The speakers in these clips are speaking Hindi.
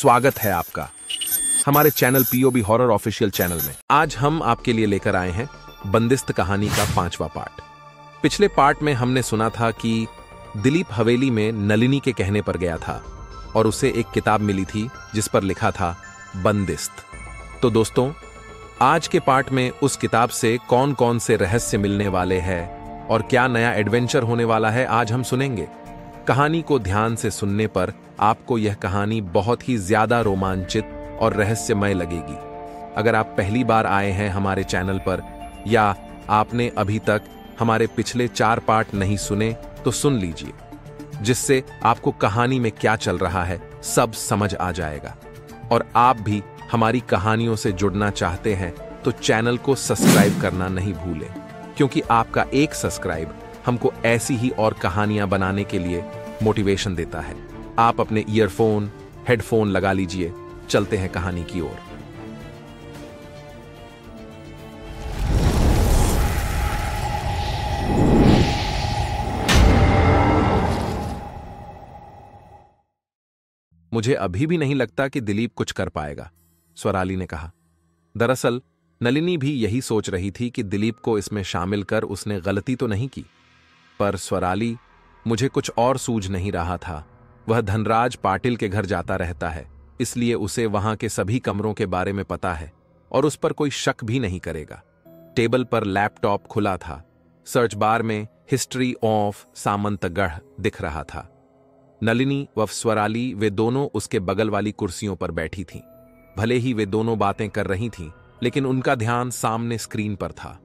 स्वागत है आपका हमारे channel POB horror official channel में। आज हम आपके लिए लेकर आए हैं बंदिस्त कहानी का 5वां पार्ट। पिछले पार्ट में हमने सुना था कि दिलीप हवेली में नलिनी के कहने पर गया था और उसे एक किताब मिली थी जिस पर लिखा था बंदिस्त। तो दोस्तों, आज के पार्ट में उस किताब से कौन कौन से रहस्य मिलने वाले हैं और क्या नया एडवेंचर होने वाला है, आज हम सुनेंगे। कहानी को ध्यान से सुनने पर आपको यह कहानी बहुत ही ज्यादा रोमांचित और रहस्यमय लगेगी। अगर आप पहली बार आए हैं हमारे चैनल पर या आपने अभी तक हमारे पिछले 4 पार्ट नहीं सुने तो सुन लीजिए, जिससे आपको कहानी में क्या चल रहा है सब समझ आ जाएगा। और आप भी हमारी कहानियों से जुड़ना चाहते हैं तो चैनल को सब्सक्राइब करना नहीं भूलें, क्योंकि आपका एक सब्सक्राइब हमको ऐसी ही और कहानियां बनाने के लिए मोटिवेशन देता है। आप अपने ईयरफोन हेडफोन लगा लीजिए, चलते हैं कहानी की ओर। मुझे अभी भी नहीं लगता कि दिलीप कुछ कर पाएगा, स्वराली ने कहा। दरअसल नलिनी भी यही सोच रही थी कि दिलीप को इसमें शामिल कर उसने गलती तो नहीं की। पर स्वराली, मुझे कुछ और सूझ नहीं रहा था। वह धनराज पाटिल के घर जाता रहता है, इसलिए उसे वहां के सभी कमरों के बारे में पता है और उस पर कोई शक भी नहीं करेगा। टेबल पर लैपटॉप खुला था। सर्च बार में हिस्ट्री ऑफ सामंतगढ़ दिख रहा था। नलिनी व स्वराली वे दोनों उसके बगल वाली कुर्सियों पर बैठी थीं। भले ही वे दोनों बातें कर रही थीं, लेकिन उनका ध्यान सामने स्क्रीन पर था।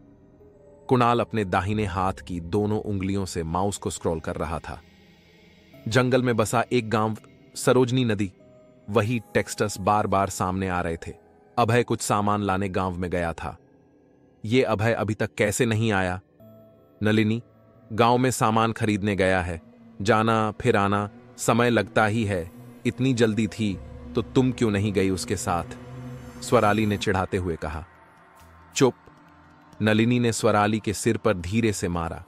कुणाल अपने दाहिने हाथ की दोनों उंगलियों से माउस को स्क्रॉल कर रहा था। जंगल में बसा एक गांव, सरोजनी नदी, वही टेक्स्टस बार बार सामने आ रहे थे। अभय कुछ सामान लाने गांव में गया था। ये अभय अभी तक कैसे नहीं आया? नलिनी गांव में सामान खरीदने गया है, जाना फिर आना समय लगता ही है। इतनी जल्दी थी तो तुम क्यों नहीं गई उसके साथ? स्वराली ने चिढ़ाते हुए कहा। चुप! नलिनी ने स्वराली के सिर पर धीरे से मारा।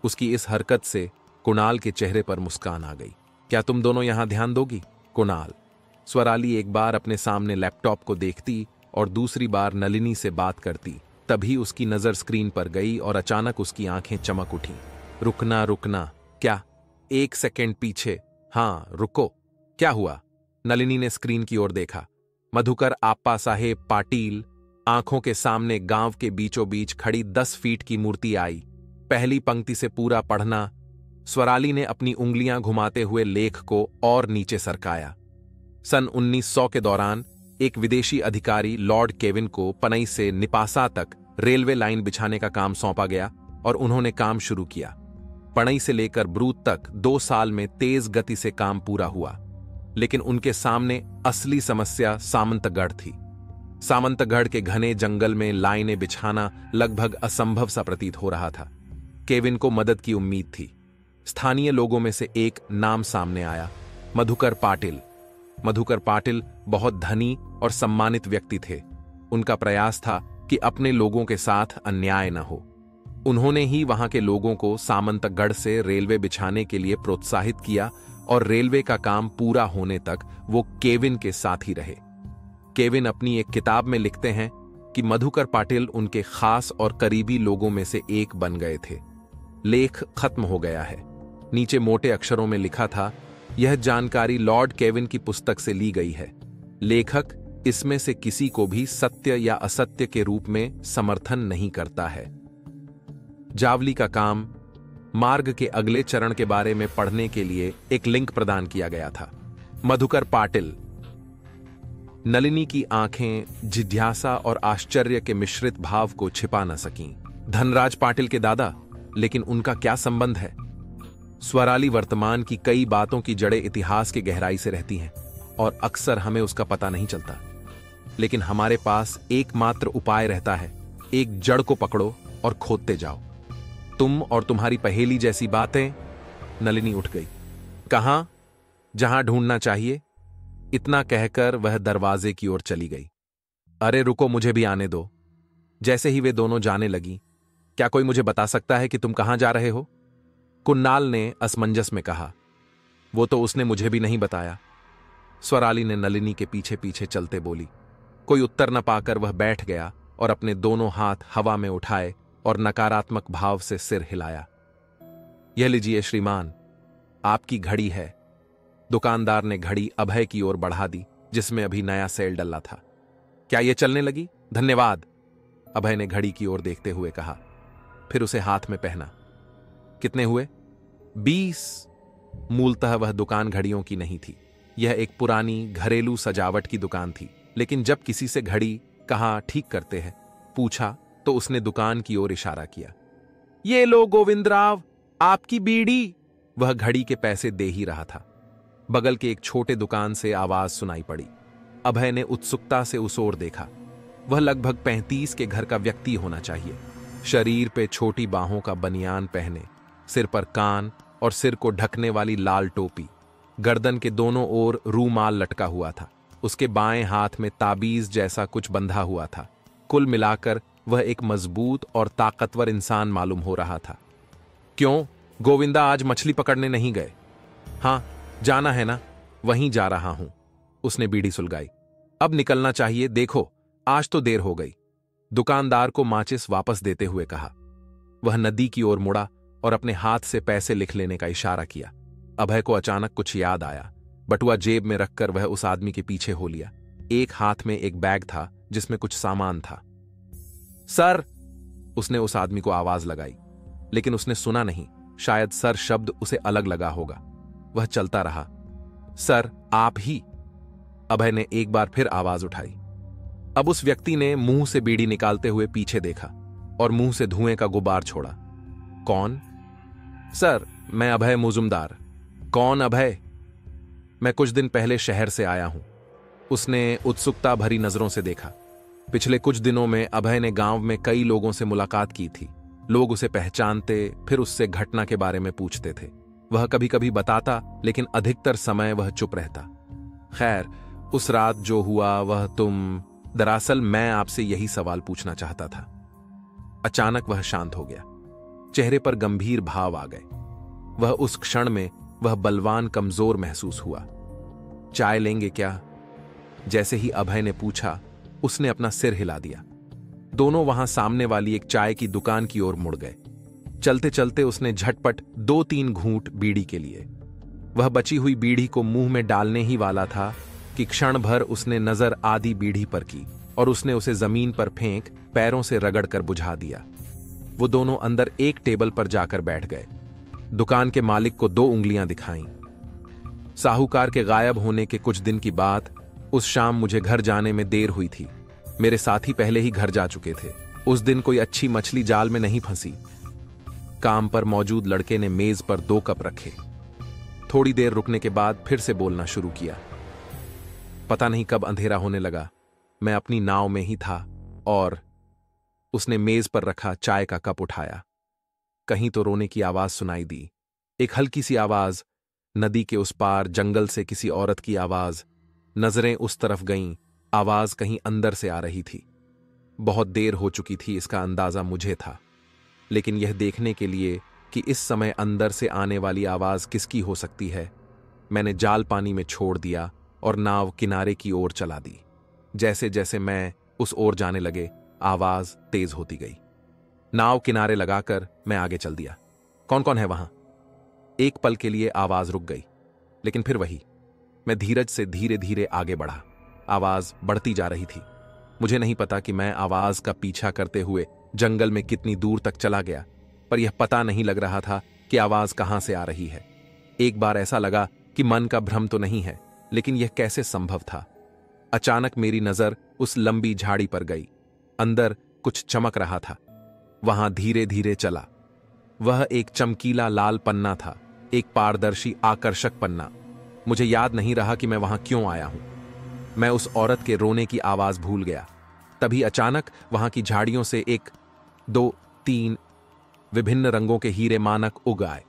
उसकी इस हरकत से कुणाल के चेहरे पर मुस्कान आ गई। क्या तुम दोनों यहां ध्यान दोगी? कुणाल। स्वराली एक बार अपने सामने लैपटॉप को देखती और दूसरी बार नलिनी से बात करती। तभी उसकी नजर स्क्रीन पर गई और अचानक उसकी आंखें चमक उठी। रुकना रुकना। क्या? 1 सेकेंड पीछे। हाँ रुको। क्या हुआ? नलिनी ने स्क्रीन की ओर देखा। मधुकर आप्पा साहेब पाटिल आंखों के सामने गांव के बीचों बीच खड़ी 10 फीट की मूर्ति आई। पहली पंक्ति से पूरा पढ़ना। स्वराली ने अपनी उंगलियां घुमाते हुए लेख को और नीचे सरकाया। सन 1900 के दौरान एक विदेशी अधिकारी लॉर्ड केविन को पनई से निपासा तक रेलवे लाइन बिछाने का काम सौंपा गया और उन्होंने काम शुरू किया। पनई से लेकर ब्रूत तक 2 साल में तेज गति से काम पूरा हुआ, लेकिन उनके सामने असली समस्या सामंतगढ़ थी। सामंतगढ़ के घने जंगल में लाइनें बिछाना लगभग असंभव सा प्रतीत हो रहा था। केविन को मदद की उम्मीद थी। स्थानीय लोगों में से एक नाम सामने आया, मधुकर पाटिल। मधुकर पाटिल बहुत धनी और सम्मानित व्यक्ति थे। उनका प्रयास था कि अपने लोगों के साथ अन्याय न हो। उन्होंने ही वहां के लोगों को सामंतगढ़ से रेलवे बिछाने के लिए प्रोत्साहित किया और रेलवे का काम पूरा होने तक वो केविन के साथ ही रहे। केविन अपनी एक किताब में लिखते हैं कि मधुकर पाटिल उनके खास और करीबी लोगों में से एक बन गए थे। लेख खत्म हो गया है। नीचे मोटे अक्षरों में लिखा था, यह जानकारी लॉर्ड केविन की पुस्तक से ली गई है। लेखक इसमें से किसी को भी सत्य या असत्य के रूप में समर्थन नहीं करता है। जावली का काम मार्ग के अगले चरण के बारे में पढ़ने के लिए एक लिंक प्रदान किया गया था। मधुकर पाटिल। नलिनी की आंखें जिज्ञासा और आश्चर्य के मिश्रित भाव को छिपा न सकीं। धनराज पाटिल के दादा, लेकिन उनका क्या संबंध है? स्वराली वर्तमान की कई बातों की जड़ें इतिहास की गहराई से रहती हैं और अक्सर हमें उसका पता नहीं चलता। लेकिन हमारे पास एकमात्र उपाय रहता है, एक जड़ को पकड़ो और खोदते जाओ। तुम और तुम्हारी पहेली जैसी बातें। नलिनी उठ गई। कहां? जहां ढूंढना चाहिए। इतना कहकर वह दरवाजे की ओर चली गई। अरे रुको, मुझे भी आने दो। जैसे ही वे दोनों जाने लगी, क्या कोई मुझे बता सकता है कि तुम कहां जा रहे हो? कुणाल ने असमंजस में कहा। वो तो उसने मुझे भी नहीं बताया। स्वराली ने नलिनी के पीछे पीछे चलते बोली। कोई उत्तर न पाकर वह बैठ गया और अपने दोनों हाथ हवा में उठाए और नकारात्मक भाव से सिर हिलाया। यह लीजिए श्रीमान, आपकी घड़ी है। दुकानदार ने घड़ी अभय की ओर बढ़ा दी, जिसमें अभी नया सेल डला था। क्या यह चलने लगी? धन्यवाद, अभय ने घड़ी की ओर देखते हुए कहा, फिर उसे हाथ में पहना। कितने हुए? 20। मूलतः वह दुकान घड़ियों की नहीं थी। यह एक पुरानी घरेलू सजावट की दुकान थी, लेकिन जब किसी से घड़ी कहाँ ठीक करते हैं पूछा तो उसने दुकान की ओर इशारा किया। ये लो गोविंदराव, आपकी बीड़ी। वह घड़ी के पैसे दे ही रहा था। बगल के एक छोटे दुकान से आवाज सुनाई पड़ी। अभय ने उत्सुकता से उस ओर देखा। वह लगभग 35 के घर का व्यक्ति होना चाहिए। शरीर पे छोटी बाहों का बनियान पहने, सिर पर कान और सिर को ढकने वाली लाल टोपी, गर्दन के दोनों ओर रूमाल लटका हुआ था। उसके बाएं हाथ में ताबीज जैसा कुछ बंधा हुआ था। कुल मिलाकर वह एक मजबूत और ताकतवर इंसान मालूम हो रहा था। क्यों गोविंदा, आज मछली पकड़ने नहीं गए? हाँ, जाना है ना, वहीं जा रहा हूं। उसने बीड़ी सुलगाई। अब निकलना चाहिए, देखो आज तो देर हो गई, दुकानदार को माचिस वापस देते हुए कहा। वह नदी की ओर मुड़ा और अपने हाथ से पैसे लिख लेने का इशारा किया। अभय को अचानक कुछ याद आया। बटुआ जेब में रखकर वह उस आदमी के पीछे हो लिया। एक हाथ में एक बैग था जिसमें कुछ सामान था। सर, उसने उस आदमी को आवाज लगाई, लेकिन उसने सुना नहीं। शायद सर शब्द उसे अलग लगा होगा। वह चलता रहा। सर, आप ही? अभय ने एक बार फिर आवाज उठाई। अब उस व्यक्ति ने मुंह से बीड़ी निकालते हुए पीछे देखा और मुंह से धुएं का गुबार छोड़ा। कौन? सर, मैं अभय मुजुमदार। कौन अभय? मैं कुछ दिन पहले शहर से आया हूं। उसने उत्सुकता भरी नजरों से देखा। पिछले कुछ दिनों में अभय ने गांव में कई लोगों से मुलाकात की थी। लोग उसे पहचानते, फिर उससे घटना के बारे में पूछते थे। वह कभी कभी बताता, लेकिन अधिकतर समय वह चुप रहता। खैर, उस रात जो हुआ वह दरअसल मैं आपसे यही सवाल पूछना चाहता था। अचानक वह शांत हो गया। चेहरे पर गंभीर भाव आ गए। वह उस क्षण में वह बलवान कमजोर महसूस हुआ। चाय लेंगे क्या? जैसे ही अभय ने पूछा, उसने अपना सिर हिला दिया। दोनों वहां सामने वाली एक चाय की दुकान की ओर मुड़ गए। चलते चलते उसने झटपट 2-3 घूंट बीड़ी के लिए। वह बची हुई बीड़ी को मुंह में डालने ही वाला था कि क्षण भर उसने नजर आधी बीड़ी पर की और उसने उसे जमीन पर फेंक पैरों से रगड़कर बुझा दिया। वो दोनों अंदर एक टेबल पर जाकर बैठ गए। दुकान के मालिक को 2 उंगलियां दिखाईं। साहूकार के गायब होने के कुछ दिन की बात। उस शाम मुझे घर जाने में देर हुई थी। मेरे साथी पहले ही घर जा चुके थे। उस दिन कोई अच्छी मछली जाल में नहीं फंसी। काम पर मौजूद लड़के ने मेज पर 2 कप रखे। थोड़ी देर रुकने के बाद फिर से बोलना शुरू किया। पता नहीं कब अंधेरा होने लगा। मैं अपनी नाव में ही था और उसने मेज पर रखा चाय का कप उठाया। कहीं तो रोने की आवाज सुनाई दी। एक हल्की सी आवाज, नदी के उस पार जंगल से किसी औरत की आवाज। नजरें उस तरफ गईं। आवाज कहीं अंदर से आ रही थी। बहुत देर हो चुकी थी, इसका अंदाजा मुझे था, लेकिन यह देखने के लिए कि इस समय अंदर से आने वाली आवाज किसकी हो सकती है, मैंने जाल पानी में छोड़ दिया और नाव किनारे की ओर चला दी। जैसे जैसे मैं उस ओर जाने लगे, आवाज तेज होती गई। नाव किनारे लगाकर मैं आगे चल दिया। कौन कौन है वहां? एक पल के लिए आवाज रुक गई, लेकिन फिर वही। मैं धीरज से धीरे धीरे आगे बढ़ा। आवाज बढ़ती जा रही थी। मुझे नहीं पता कि मैं आवाज का पीछा करते हुए जंगल में कितनी दूर तक चला गया, पर यह पता नहीं लग रहा था कि आवाज कहां से आ रही है। एक बार ऐसा लगा कि मन का भ्रम तो नहीं है, लेकिन यह कैसे संभव था। अचानक मेरी नजर उस लंबी झाड़ी पर गई। अंदर कुछ चमक रहा था। वहां धीरे धीरे चला। वह एक चमकीला लाल पन्ना था, एक पारदर्शी आकर्षक पन्ना। मुझे याद नहीं रहा कि मैं वहां क्यों आया हूं। मैं उस औरत के रोने की आवाज भूल गया। तभी अचानक वहां की झाड़ियों से 1, 2, 3 विभिन्न रंगों के हीरे मानक उग आए।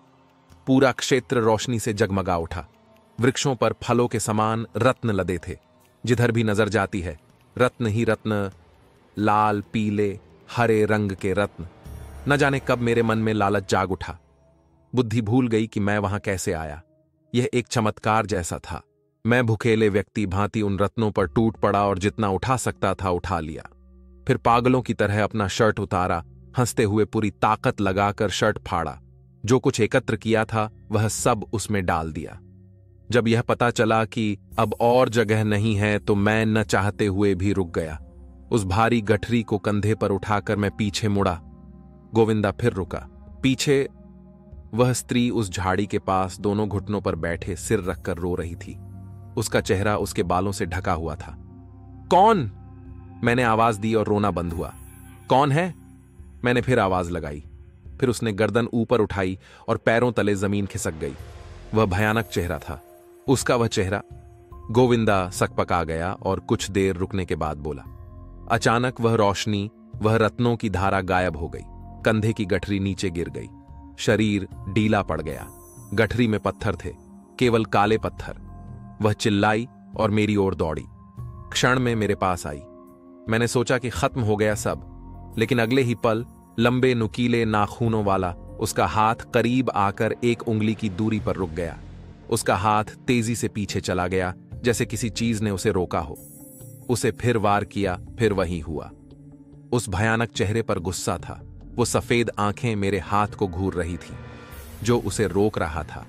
पूरा क्षेत्र रोशनी से जगमगा उठा। वृक्षों पर फलों के समान रत्न लदे थे। जिधर भी नजर जाती है रत्न ही रत्न, लाल, पीले, हरे रंग के रत्न। न जाने कब मेरे मन में लालच जाग उठा। बुद्धि भूल गई कि मैं वहां कैसे आया। यह एक चमत्कार जैसा था। मैं भुखेले व्यक्ति भांति उन रत्नों पर टूट पड़ा और जितना उठा सकता था उठा लिया। फिर पागलों की तरह अपना शर्ट उतारा, हंसते हुए पूरी ताकत लगाकर शर्ट फाड़ा। जो कुछ एकत्र किया था वह सब उसमें डाल दिया। जब यह पता चला कि अब और जगह नहीं है तो मैं न चाहते हुए भी रुक गया। उस भारी गठरी को कंधे पर उठाकर मैं पीछे मुड़ा। गोविंदा फिर रुका। पीछे वह स्त्री उस झाड़ी के पास दोनों घुटनों पर बैठे सिर रखकर रो रही थी। उसका चेहरा उसके बालों से ढका हुआ था। कौन? मैंने आवाज दी और रोना बंद हुआ। कौन है? मैंने फिर आवाज लगाई। फिर उसने गर्दन ऊपर उठाई और पैरों तले जमीन खिसक गई। वह भयानक चेहरा था। उसका वह चेहरा। गोविंदा सकपका गया और कुछ देर रुकने के बाद बोला। अचानक वह रोशनी, वह रत्नों की धारा गायब हो गई। कंधे की गठरी नीचे गिर गई। शरीर ढीला पड़ गया। गठरी में पत्थर थे, केवल काले पत्थर। वह चिल्लाई और मेरी ओर दौड़ी। क्षण में मेरे पास आई। मैंने सोचा कि खत्म हो गया सब, लेकिन अगले ही पल लंबे नुकीले नाखूनों वाला उसका हाथ करीब आकर एक उंगली की दूरी पर रुक गया। उसका हाथ तेजी से पीछे चला गया, जैसे किसी चीज ने उसे रोका हो। उसे फिर वार किया, फिर वही हुआ। उस भयानक चेहरे पर गुस्सा था। वो सफेद आंखें मेरे हाथ को घूर रही थी, जो उसे रोक रहा था।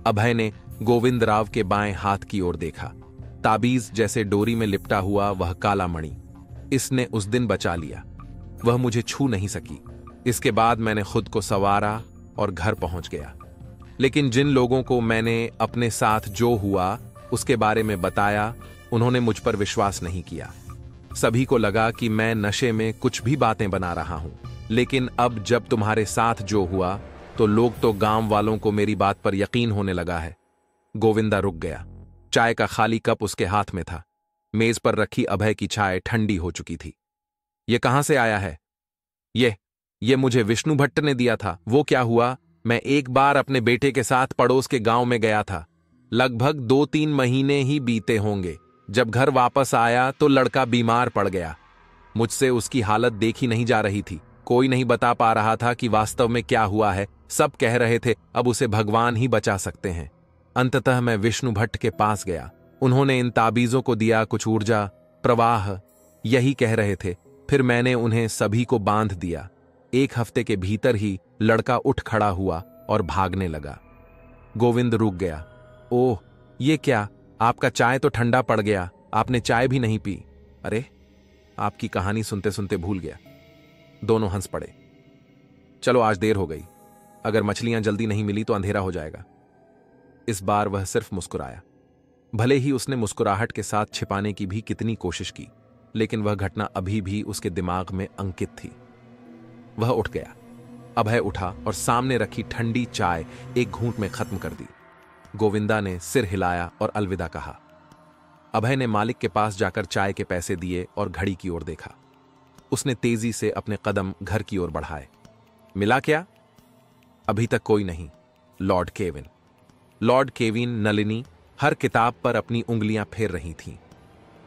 अभय ने गोविंदराव के बाएं हाथ की ओर देखा। ताबीज जैसे डोरी में लिपटा हुआ वह काला मणि। इसने उस दिन बचा लिया। वह मुझे छू नहीं सकी। इसके बाद मैंने खुद को संवारा और घर पहुंच गया। लेकिन जिन लोगों को मैंने अपने साथ जो हुआ उसके बारे में बताया, उन्होंने मुझ पर विश्वास नहीं किया। सभी को लगा कि मैं नशे में कुछ भी बातें बना रहा हूं। लेकिन अब जब तुम्हारे साथ जो हुआ तो लोग तो गांव वालों को मेरी बात पर यकीन होने लगा है। गोविंदा रुक गया। चाय का खाली कप उसके हाथ में था। मेज पर रखी अभय की चाय ठंडी हो चुकी थी। ये कहां से आया है? ये मुझे विष्णु भट्ट ने दिया था। वो क्या हुआ, मैं एक बार अपने बेटे के साथ पड़ोस के गांव में गया था। लगभग 2-3 महीने ही बीते होंगे। जब घर वापस आया तो लड़का बीमार पड़ गया। मुझसे उसकी हालत देखी नहीं जा रही थी। कोई नहीं बता पा रहा था कि वास्तव में क्या हुआ है। सब कह रहे थे अब उसे भगवान ही बचा सकते हैं। अंततः मैं विष्णु भट्ट के पास गया। उन्होंने इन ताबीजों को दिया कुछ ऊर्जा, प्रवाह, यही कह रहे थे। फिर मैंने उन्हें सभी को बांध दिया। 1 हफ्ते के भीतर ही लड़का उठ खड़ा हुआ और भागने लगा। गोविंद रुक गया। ओह, ये क्या? आपका चाय तो ठंडा पड़ गया। आपने चाय भी नहीं पी। अरे, आपकी कहानी सुनते सुनते भूल गया। दोनों हंस पड़े। चलो, आज देर हो गई। अगर मछलियां जल्दी नहीं मिली तो अंधेरा हो जाएगा। इस बार वह सिर्फ मुस्कुराया। भले ही उसने मुस्कुराहट के साथ छिपाने की भी कितनी कोशिश की, लेकिन वह घटना अभी भी उसके दिमाग में अंकित थी। वह उठ गया। अभय उठा और सामने रखी ठंडी चाय एक घूंट में खत्म कर दी। गोविंदा ने सिर हिलाया और अलविदा कहा। अभय ने मालिक के पास जाकर चाय के पैसे दिए और घड़ी की ओर देखा। उसने तेजी से अपने कदम घर की ओर बढ़ाए। मिला क्या? अभी तक कोई नहीं। लॉर्ड केविन, नलिनी हर किताब पर अपनी उंगलियां फेर रही थीं।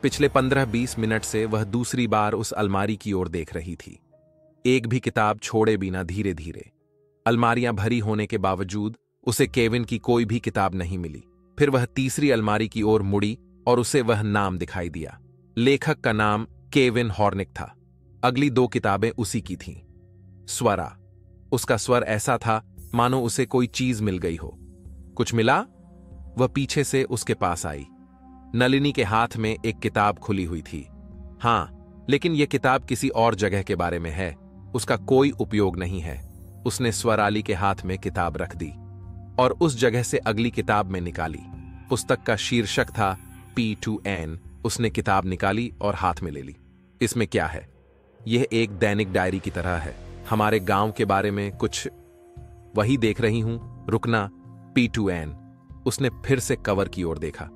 पिछले 15-20 मिनट से वह दूसरी बार उस अलमारी की ओर देख रही थी। एक भी किताब छोड़े बिना धीरे धीरे। अलमारियां भरी होने के बावजूद उसे केविन की कोई भी किताब नहीं मिली। फिर वह तीसरी अलमारी की ओर मुड़ी और उसे वह नाम दिखाई दिया। लेखक का नाम केविन हॉर्निक था। अगली 2 किताबें उसी की थीं। स्वरा। उसका स्वर ऐसा था मानो उसे कोई चीज मिल गई हो। कुछ मिला? वह पीछे से उसके पास आई। नलिनी के हाथ में एक किताब खुली हुई थी। हां, लेकिन यह किताब किसी और जगह के बारे में है। उसका कोई उपयोग नहीं है। उसने स्वराली के हाथ में किताब रख दी और उस जगह से अगली किताब में निकाली। पुस्तक का शीर्षक था P2N। उसने किताब निकाली और हाथ में ले ली। इसमें क्या है? यह एक दैनिक डायरी की तरह है। हमारे गांव के बारे में कुछ। वही देख रही हूं। रुकना। P2N। उसने फिर से कवर की ओर देखा।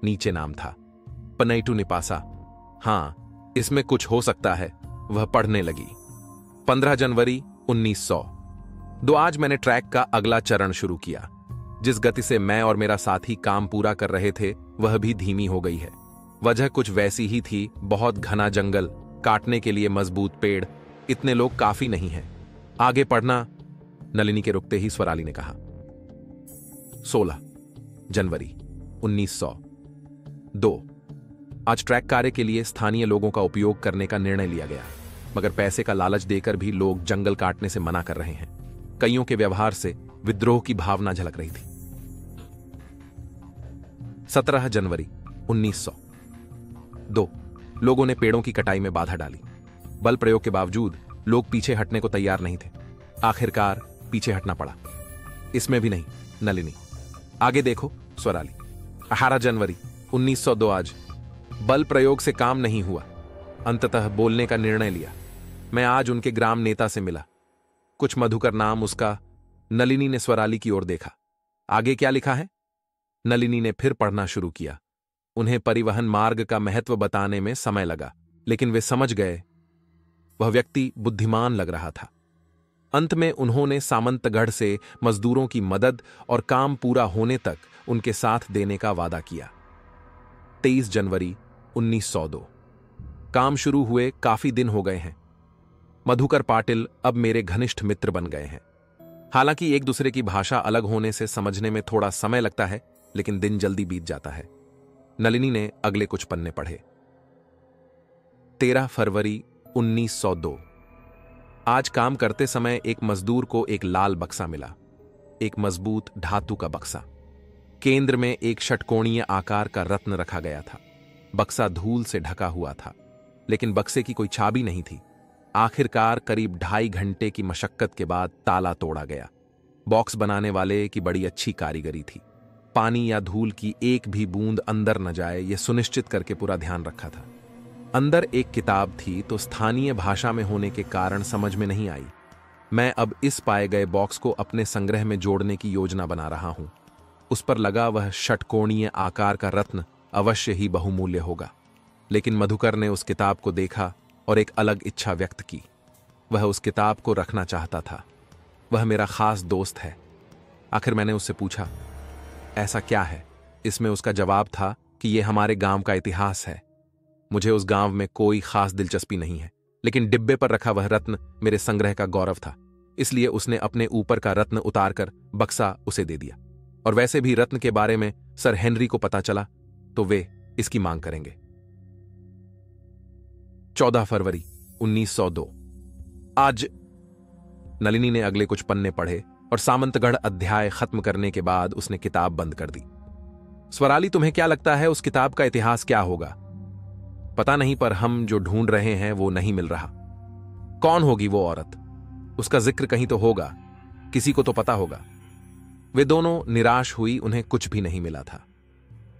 नीचे नाम था पनैटू निपासा। हां, इसमें कुछ हो सकता है। वह पढ़ने लगी। 15 जनवरी 1900। आज मैंने ट्रैक का अगला चरण शुरू किया। जिस गति से मैं और मेरा साथी काम पूरा कर रहे थे वह भी धीमी हो गई है। वजह कुछ वैसी ही थी। बहुत घना जंगल, काटने के लिए मजबूत पेड़। इतने लोग काफी नहीं हैं। आगे पढ़ना। नलिनी के रुकते ही स्वराली ने कहा। 16 जनवरी 1900। 2 आज ट्रैक कार्य के लिए स्थानीय लोगों का उपयोग करने का निर्णय लिया गया, मगर पैसे का लालच देकर भी लोग जंगल काटने से मना कर रहे हैं। कईयों के व्यवहार से विद्रोह की भावना झलक रही थी। 17 जनवरी 1900। 2 लोगों ने पेड़ों की कटाई में बाधा डाली। बल प्रयोग के बावजूद लोग पीछे हटने को तैयार नहीं थे। आखिरकार पीछे हटना पड़ा। इसमें भी नहीं नलिनी। आगे देखो स्वराली। 18 जनवरी 1902। आज बल प्रयोग से काम नहीं हुआ। अंततः बोलने का निर्णय लिया। मैं आज उनके ग्राम नेता से मिला, कुछ मधुकर नाम उसका। नलिनी ने स्वराली की ओर देखा। आगे क्या लिखा है? नलिनी ने फिर पढ़ना शुरू किया। उन्हें परिवहन मार्ग का महत्व बताने में समय लगा, लेकिन वे समझ गए। वह व्यक्ति बुद्धिमान लग रहा था। अंत में उन्होंने सामंतगढ़ से मजदूरों की मदद और काम पूरा होने तक उनके साथ देने का वादा किया। 23 जनवरी 1902। काम शुरू हुए काफी दिन हो गए हैं। मधुकर पाटिल अब मेरे घनिष्ठ मित्र बन गए हैं। हालांकि एक दूसरे की भाषा अलग होने से समझने में थोड़ा समय लगता है, लेकिन दिन जल्दी बीत जाता है। नलिनी ने अगले कुछ पन्ने पढ़े। 13 फरवरी 1902। आज काम करते समय एक मजदूर को एक लाल बक्सा मिला, एक मजबूत धातु का बक्सा। केंद्र में एक षटकोणीय आकार का रत्न रखा गया था। बक्सा धूल से ढका हुआ था, लेकिन बक्से की कोई चाबी नहीं थी। आखिरकार करीब 2.5 घंटे की मशक्कत के बाद ताला तोड़ा गया। बॉक्स बनाने वाले की बड़ी अच्छी कारीगरी थी। पानी या धूल की एक भी बूंद अंदर न जाए, यह सुनिश्चित करके पूरा ध्यान रखा था। अंदर एक किताब थी, तो स्थानीय भाषा में होने के कारण समझ में नहीं आई। मैं अब इस पाए गए बॉक्स को अपने संग्रह में जोड़ने की योजना बना रहा हूं। उस पर लगा वह षटकोणीय आकार का रत्न अवश्य ही बहुमूल्य होगा। लेकिन मधुकर ने उस किताब को देखा और एक अलग इच्छा व्यक्त की। वह उस किताब को रखना चाहता था। वह मेरा खास दोस्त है। आखिर मैंने उससे पूछा, ऐसा क्या है? इसमें उसका जवाब था कि यह हमारे गांव का इतिहास है। मुझे उस गांव में कोई खास दिलचस्पी नहीं है, लेकिन डिब्बे पर रखा वह रत्न मेरे संग्रह का गौरव था। इसलिए उसने अपने ऊपर का रत्न उतारकर बक्सा उसे दे दिया। और वैसे भी रत्न के बारे में सर हेनरी को पता चला तो वे इसकी मांग करेंगे। 14 फरवरी 1902। आज नलिनी ने अगले कुछ पन्ने पढ़े और सामंतगढ़ अध्याय खत्म करने के बाद उसने किताब बंद कर दी। स्वराली, तुम्हें क्या लगता है उस किताब का इतिहास क्या होगा? पता नहीं, पर हम जो ढूंढ रहे हैं वो नहीं मिल रहा। कौन होगी वो औरत? उसका जिक्र कहीं तो होगा, किसी को तो पता होगा। वे दोनों निराश हुई, उन्हें कुछ भी नहीं मिला था।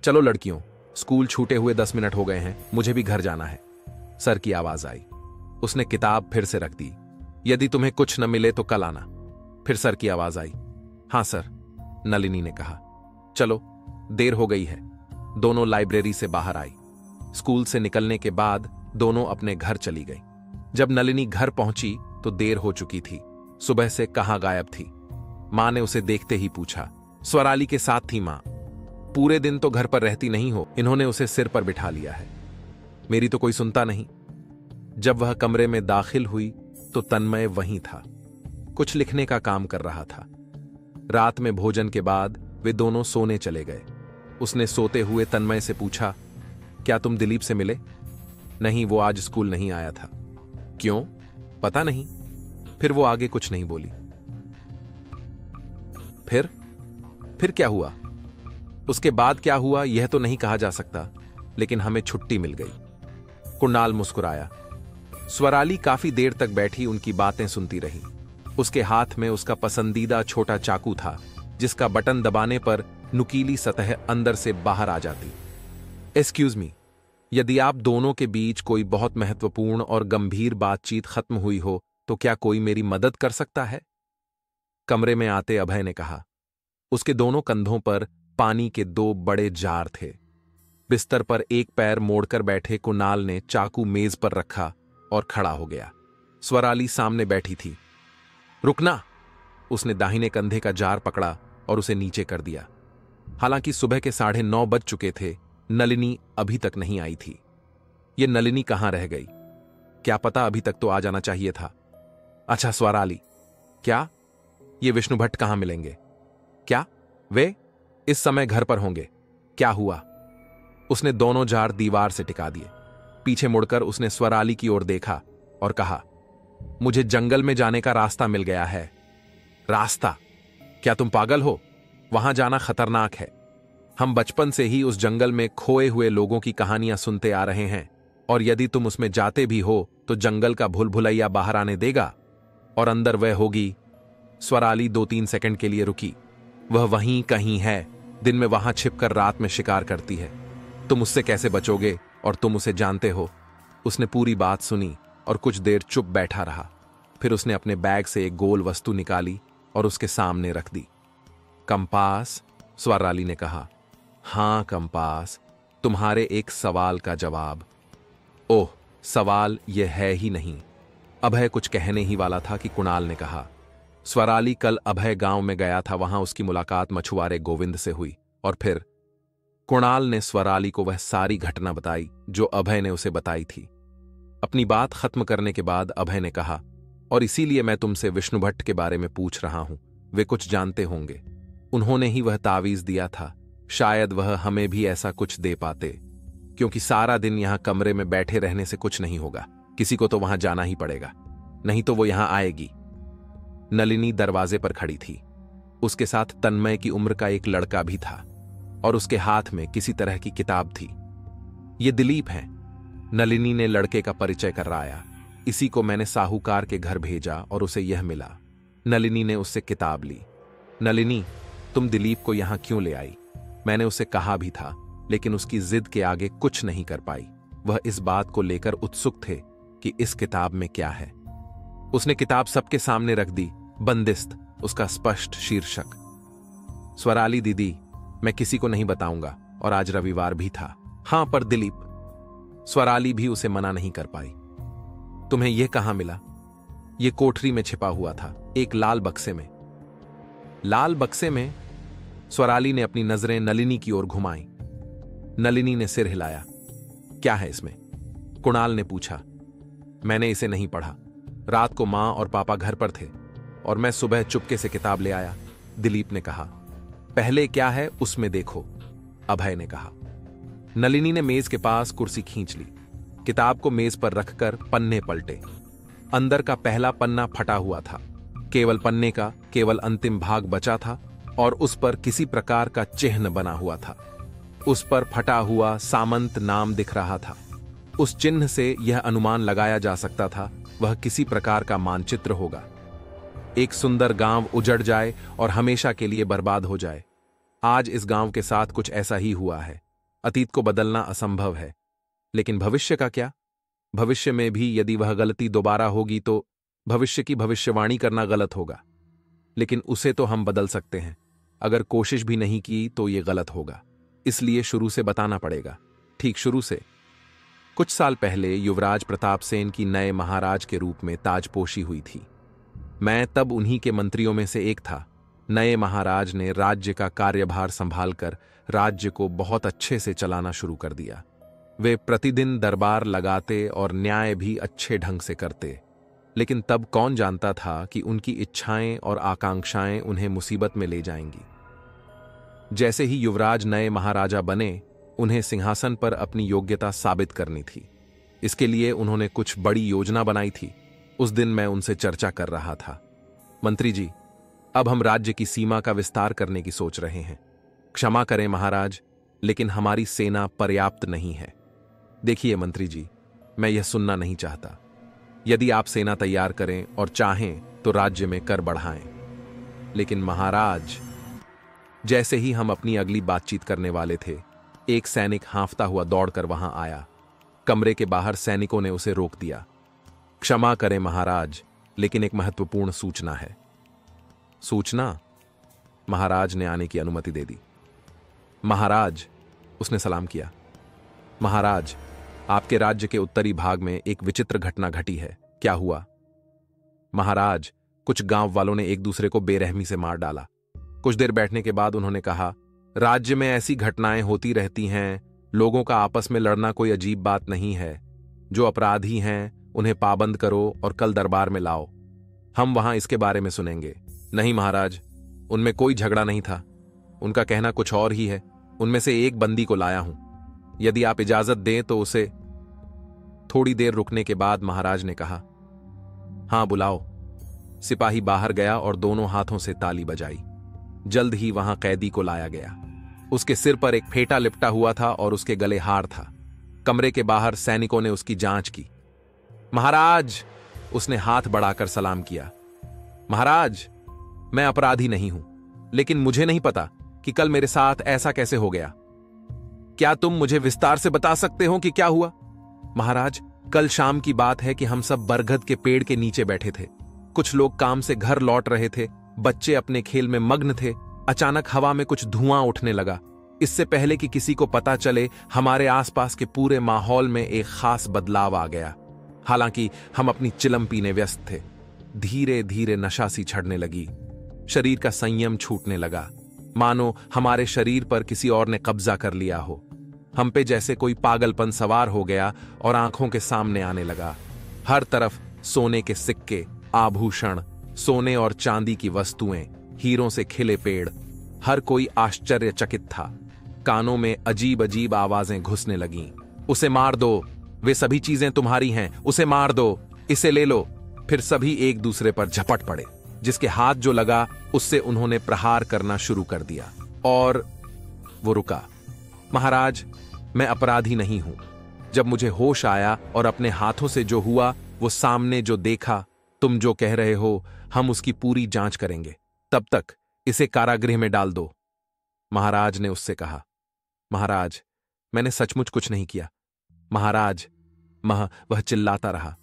चलो लड़कियों, स्कूल छूटे हुए 10 मिनट हो गए हैं, मुझे भी घर जाना है। सर की आवाज आई। उसने किताब फिर से रख दी। यदि तुम्हें कुछ न मिले तो कल आना। फिर सर की आवाज आई। हां सर, नलिनी ने कहा। चलो, देर हो गई है। दोनों लाइब्रेरी से बाहर आई। स्कूल से निकलने के बाद दोनों अपने घर चली गई। जब नलिनी घर पहुंची तो देर हो चुकी थी। सुबह से कहां गायब थी? मां ने उसे देखते ही पूछा। स्वराली के साथ थी मां। पूरे दिन तो घर पर रहती नहीं हो, इन्होंने उसे सिर पर बिठा लिया है। मेरी तो कोई सुनता नहीं। जब वह कमरे में दाखिल हुई तो तन्मय वहीं था, कुछ लिखने का काम कर रहा था। रात में भोजन के बाद वे दोनों सोने चले गए। उसने सोते हुए तन्मय से पूछा, क्या तुम दिलीप से मिले? नहीं, वो आज स्कूल नहीं आया था। क्यों? पता नहीं। फिर वो आगे कुछ नहीं बोली। फिर क्या हुआ? उसके बाद क्या हुआ यह तो नहीं कहा जा सकता, लेकिन हमें छुट्टी मिल गई। कुणाल मुस्कुराया। स्वराली काफी देर तक बैठी उनकी बातें सुनती रही। उसके हाथ में उसका पसंदीदा छोटा चाकू था, जिसका बटन दबाने पर नुकीली सतह अंदर से बाहर आ जाती। एक्सक्यूज मी, यदि आप दोनों के बीच कोई बहुत महत्वपूर्ण और गंभीर बातचीत खत्म हुई हो तो क्या कोई मेरी मदद कर सकता है? कमरे में आते अभय ने कहा। उसके दोनों कंधों पर पानी के 2 बड़े जार थे। बिस्तर पर एक पैर मोड़कर बैठे कुणाल ने चाकू मेज पर रखा और खड़ा हो गया। स्वराली सामने बैठी थी। रुकना! उसने दाहिने कंधे का जार पकड़ा और उसे नीचे कर दिया। हालांकि सुबह के 9:30 बज चुके थे, नलिनी अभी तक नहीं आई थी। ये नलिनी कहां रह गई? क्या पता, अभी तक तो आ जाना चाहिए था। अच्छा स्वराली, क्या ये विष्णु भट्ट कहां मिलेंगे? क्या वे इस समय घर पर होंगे? क्या हुआ? उसने दोनों जार दीवार से टिका दिए। पीछे मुड़कर उसने स्वराली की ओर देखा और कहा, मुझे जंगल में जाने का रास्ता मिल गया है। रास्ता? क्या तुम पागल हो? वहां जाना खतरनाक है। हम बचपन से ही उस जंगल में खोए हुए लोगों की कहानियां सुनते आ रहे हैं, और यदि तुम उसमें जाते भी हो तो जंगल का भूल भुलैया बाहर आने देगा, और अंदर वह होगी। स्वराली 2-3 सेकंड के लिए रुकी। वह वहीं कहीं है, दिन में वहां छिपकर रात में शिकार करती है। तुम उससे कैसे बचोगे, और तुम उसे जानते हो। उसने पूरी बात सुनी और कुछ देर चुप बैठा रहा। फिर उसने अपने बैग से एक गोल वस्तु निकाली और उसके सामने रख दी। कंपास? स्वराली ने कहा। हां कंपास, तुम्हारे एक सवाल का जवाब। ओह, सवाल यह है ही नहीं। अभय कुछ कहने ही वाला था कि कुणाल ने कहा, स्वराली कल अभय गांव में गया था, वहां उसकी मुलाकात मछुआरे गोविंद से हुई। और फिर कुणाल ने स्वराली को वह सारी घटना बताई जो अभय ने उसे बताई थी। अपनी बात खत्म करने के बाद अभय ने कहा, और इसीलिए मैं तुमसे विष्णु भट्ट के बारे में पूछ रहा हूं। वे कुछ जानते होंगे। उन्होंने ही वह तावीज दिया था। शायद वह हमें भी ऐसा कुछ दे पाते, क्योंकि सारा दिन यहां कमरे में बैठे रहने से कुछ नहीं होगा। किसी को तो वहां जाना ही पड़ेगा, नहीं तो वो यहां आएगी। नलिनी दरवाजे पर खड़ी थी। उसके साथ तन्मय की उम्र का एक लड़का भी था, और उसके हाथ में किसी तरह की किताब थी। ये दिलीप हैं। नलिनी ने लड़के का परिचय कराया। इसी को मैंने साहूकार के घर भेजा और उसे यह मिला। नलिनी ने उससे किताब ली। नलिनी, तुम दिलीप को यहां क्यों ले आई? मैंने उसे कहा भी था, लेकिन उसकी जिद के आगे कुछ नहीं कर पाई। वह इस बात को लेकर उत्सुक थे कि इस किताब में क्या है। उसने किताब सबके सामने रख दी। बंदिस्त, उसका स्पष्ट शीर्षक। स्वराली दीदी, मैं किसी को नहीं बताऊंगा, और आज रविवार भी था। हां, पर दिलीप। स्वराली भी उसे मना नहीं कर पाई। तुम्हें यह कहां मिला? यह कोठरी में छिपा हुआ था, एक लाल बक्से में। लाल बक्से में? स्वराली ने अपनी नजरें नलिनी की ओर घुमाई। नलिनी ने सिर हिलाया। क्या है इसमें? कुणाल ने पूछा। मैंने इसे नहीं पढ़ा। रात को मां और पापा घर पर थे, और मैं सुबह चुपके से किताब ले आया, दिलीप ने कहा। पहले क्या है उसमें देखो, अभय ने कहा। नलिनी ने मेज के पास कुर्सी खींच ली। किताब को मेज पर रखकर पन्ने पलटे। अंदर का पहला पन्ना फटा हुआ था। केवल पन्ने का केवल अंतिम भाग बचा था, और उस पर किसी प्रकार का चिन्ह बना हुआ था। उस पर फटा हुआ सामंत नाम दिख रहा था। उस चिन्ह से यह अनुमान लगाया जा सकता था वह किसी प्रकार का मानचित्र होगा। एक सुंदर गांव उजड़ जाए और हमेशा के लिए बर्बाद हो जाए। आज इस गांव के साथ कुछ ऐसा ही हुआ है। अतीत को बदलना असंभव है, लेकिन भविष्य का क्या? भविष्य में भी यदि वह गलती दोबारा होगी तो भविष्य की भविष्यवाणी करना गलत होगा। लेकिन उसे तो हम बदल सकते हैं। अगर कोशिश भी नहीं की तो यह गलत होगा। इसलिए शुरू से बताना पड़ेगा, ठीक शुरू से। कुछ साल पहले युवराज प्रताप सेन की नए महाराज के रूप में ताजपोशी हुई थी। मैं तब उन्हीं के मंत्रियों में से एक था। नए महाराज ने राज्य का कार्यभार संभालकर राज्य को बहुत अच्छे से चलाना शुरू कर दिया। वे प्रतिदिन दरबार लगाते और न्याय भी अच्छे ढंग से करते। लेकिन तब कौन जानता था कि उनकी इच्छाएं और आकांक्षाएं उन्हें मुसीबत में ले जाएंगी। जैसे ही युवराज नए महाराजा बने, उन्हें सिंहासन पर अपनी योग्यता साबित करनी थी। इसके लिए उन्होंने कुछ बड़ी योजना बनाई थी। उस दिन मैं उनसे चर्चा कर रहा था। मंत्री जी, अब हम राज्य की सीमा का विस्तार करने की सोच रहे हैं। क्षमा करें महाराज, लेकिन हमारी सेना पर्याप्त नहीं है। देखिए मंत्री जी, मैं यह सुनना नहीं चाहता। यदि आप सेना तैयार करें और चाहें तो राज्य में कर बढ़ाएं। लेकिन महाराज, जैसे ही हम अपनी अगली बातचीत करने वाले थे, एक सैनिक हांफता हुआ दौड़कर वहां आया। कमरे के बाहर सैनिकों ने उसे रोक दिया। क्षमा करें महाराज, लेकिन एक महत्वपूर्ण सूचना है। सूचना? महाराज ने आने की अनुमति दे दी। महाराज, उसने सलाम किया। महाराज, आपके राज्य के उत्तरी भाग में एक विचित्र घटना घटी है। क्या हुआ? महाराज, कुछ गांव वालों ने एक दूसरे को बेरहमी से मार डाला। कुछ देर बैठने के बाद उन्होंने कहा, राज्य में ऐसी घटनाएं होती रहती हैं। लोगों का आपस में लड़ना कोई अजीब बात नहीं है। जो अपराधी हैं उन्हें पाबंद करो और कल दरबार में लाओ। हम वहां इसके बारे में सुनेंगे। नहीं महाराज, उनमें कोई झगड़ा नहीं था। उनका कहना कुछ और ही है। उनमें से एक बंदी को लाया हूं। यदि आप इजाजत दें तो उसे। थोड़ी देर रुकने के बाद महाराज ने कहा, हां बुलाओ। सिपाही बाहर गया और दोनों हाथों से ताली बजाई। जल्द ही वहां कैदी को लाया गया। उसके सिर पर एक फेटा लिपटा हुआ था और उसके गले हार था। कमरे के बाहर सैनिकों ने उसकी जांच की। महाराज, उसने हाथ बढ़ाकर सलाम किया। महाराज, मैं अपराधी नहीं हूं, लेकिन मुझे नहीं पता कि कल मेरे साथ ऐसा कैसे हो गया। क्या तुम मुझे विस्तार से बता सकते हो कि क्या हुआ? महाराज, कल शाम की बात है कि हम सब बरगद के पेड़ के नीचे बैठे थे। कुछ लोग काम से घर लौट रहे थे, बच्चे अपने खेल में मग्न थे। अचानक हवा में कुछ धुआं उठने लगा। इससे पहले कि किसी को पता चले, हमारे आसपास के पूरे माहौल में एक खास बदलाव आ गया। हालांकि हम अपनी चिलम पीने व्यस्त थे। धीरे धीरे नशा सी चढ़ने लगी। शरीर का संयम छूटने लगा, मानो हमारे शरीर पर किसी और ने कब्जा कर लिया हो। हम पे जैसे कोई पागलपन सवार हो गया और आंखों के सामने आने लगा। हर तरफ सोने के सिक्के, आभूषण, सोने और चांदी की वस्तुएं, हीरों से खिले पेड़। हर कोई आश्चर्यचकित था। कानों में अजीब अजीब आवाजें घुसने लगीं। उसे मार दो, वे सभी चीजें तुम्हारी हैं, उसे मार दो, इसे ले लो। फिर सभी एक दूसरे पर झपट पड़े। जिसके हाथ जो लगा उससे उन्होंने प्रहार करना शुरू कर दिया। और वो रुका। महाराज, मैं अपराधी नहीं हूं। जब मुझे होश आया और अपने हाथों से जो हुआ, वो सामने जो देखा, तुम जो कह रहे हो, हम उसकी पूरी जांच करेंगे। तब तक इसे कारागृह में डाल दो। महाराज ने उससे कहा, महाराज, मैंने सचमुच कुछ नहीं किया। महाराज, वह चिल्लाता रहा।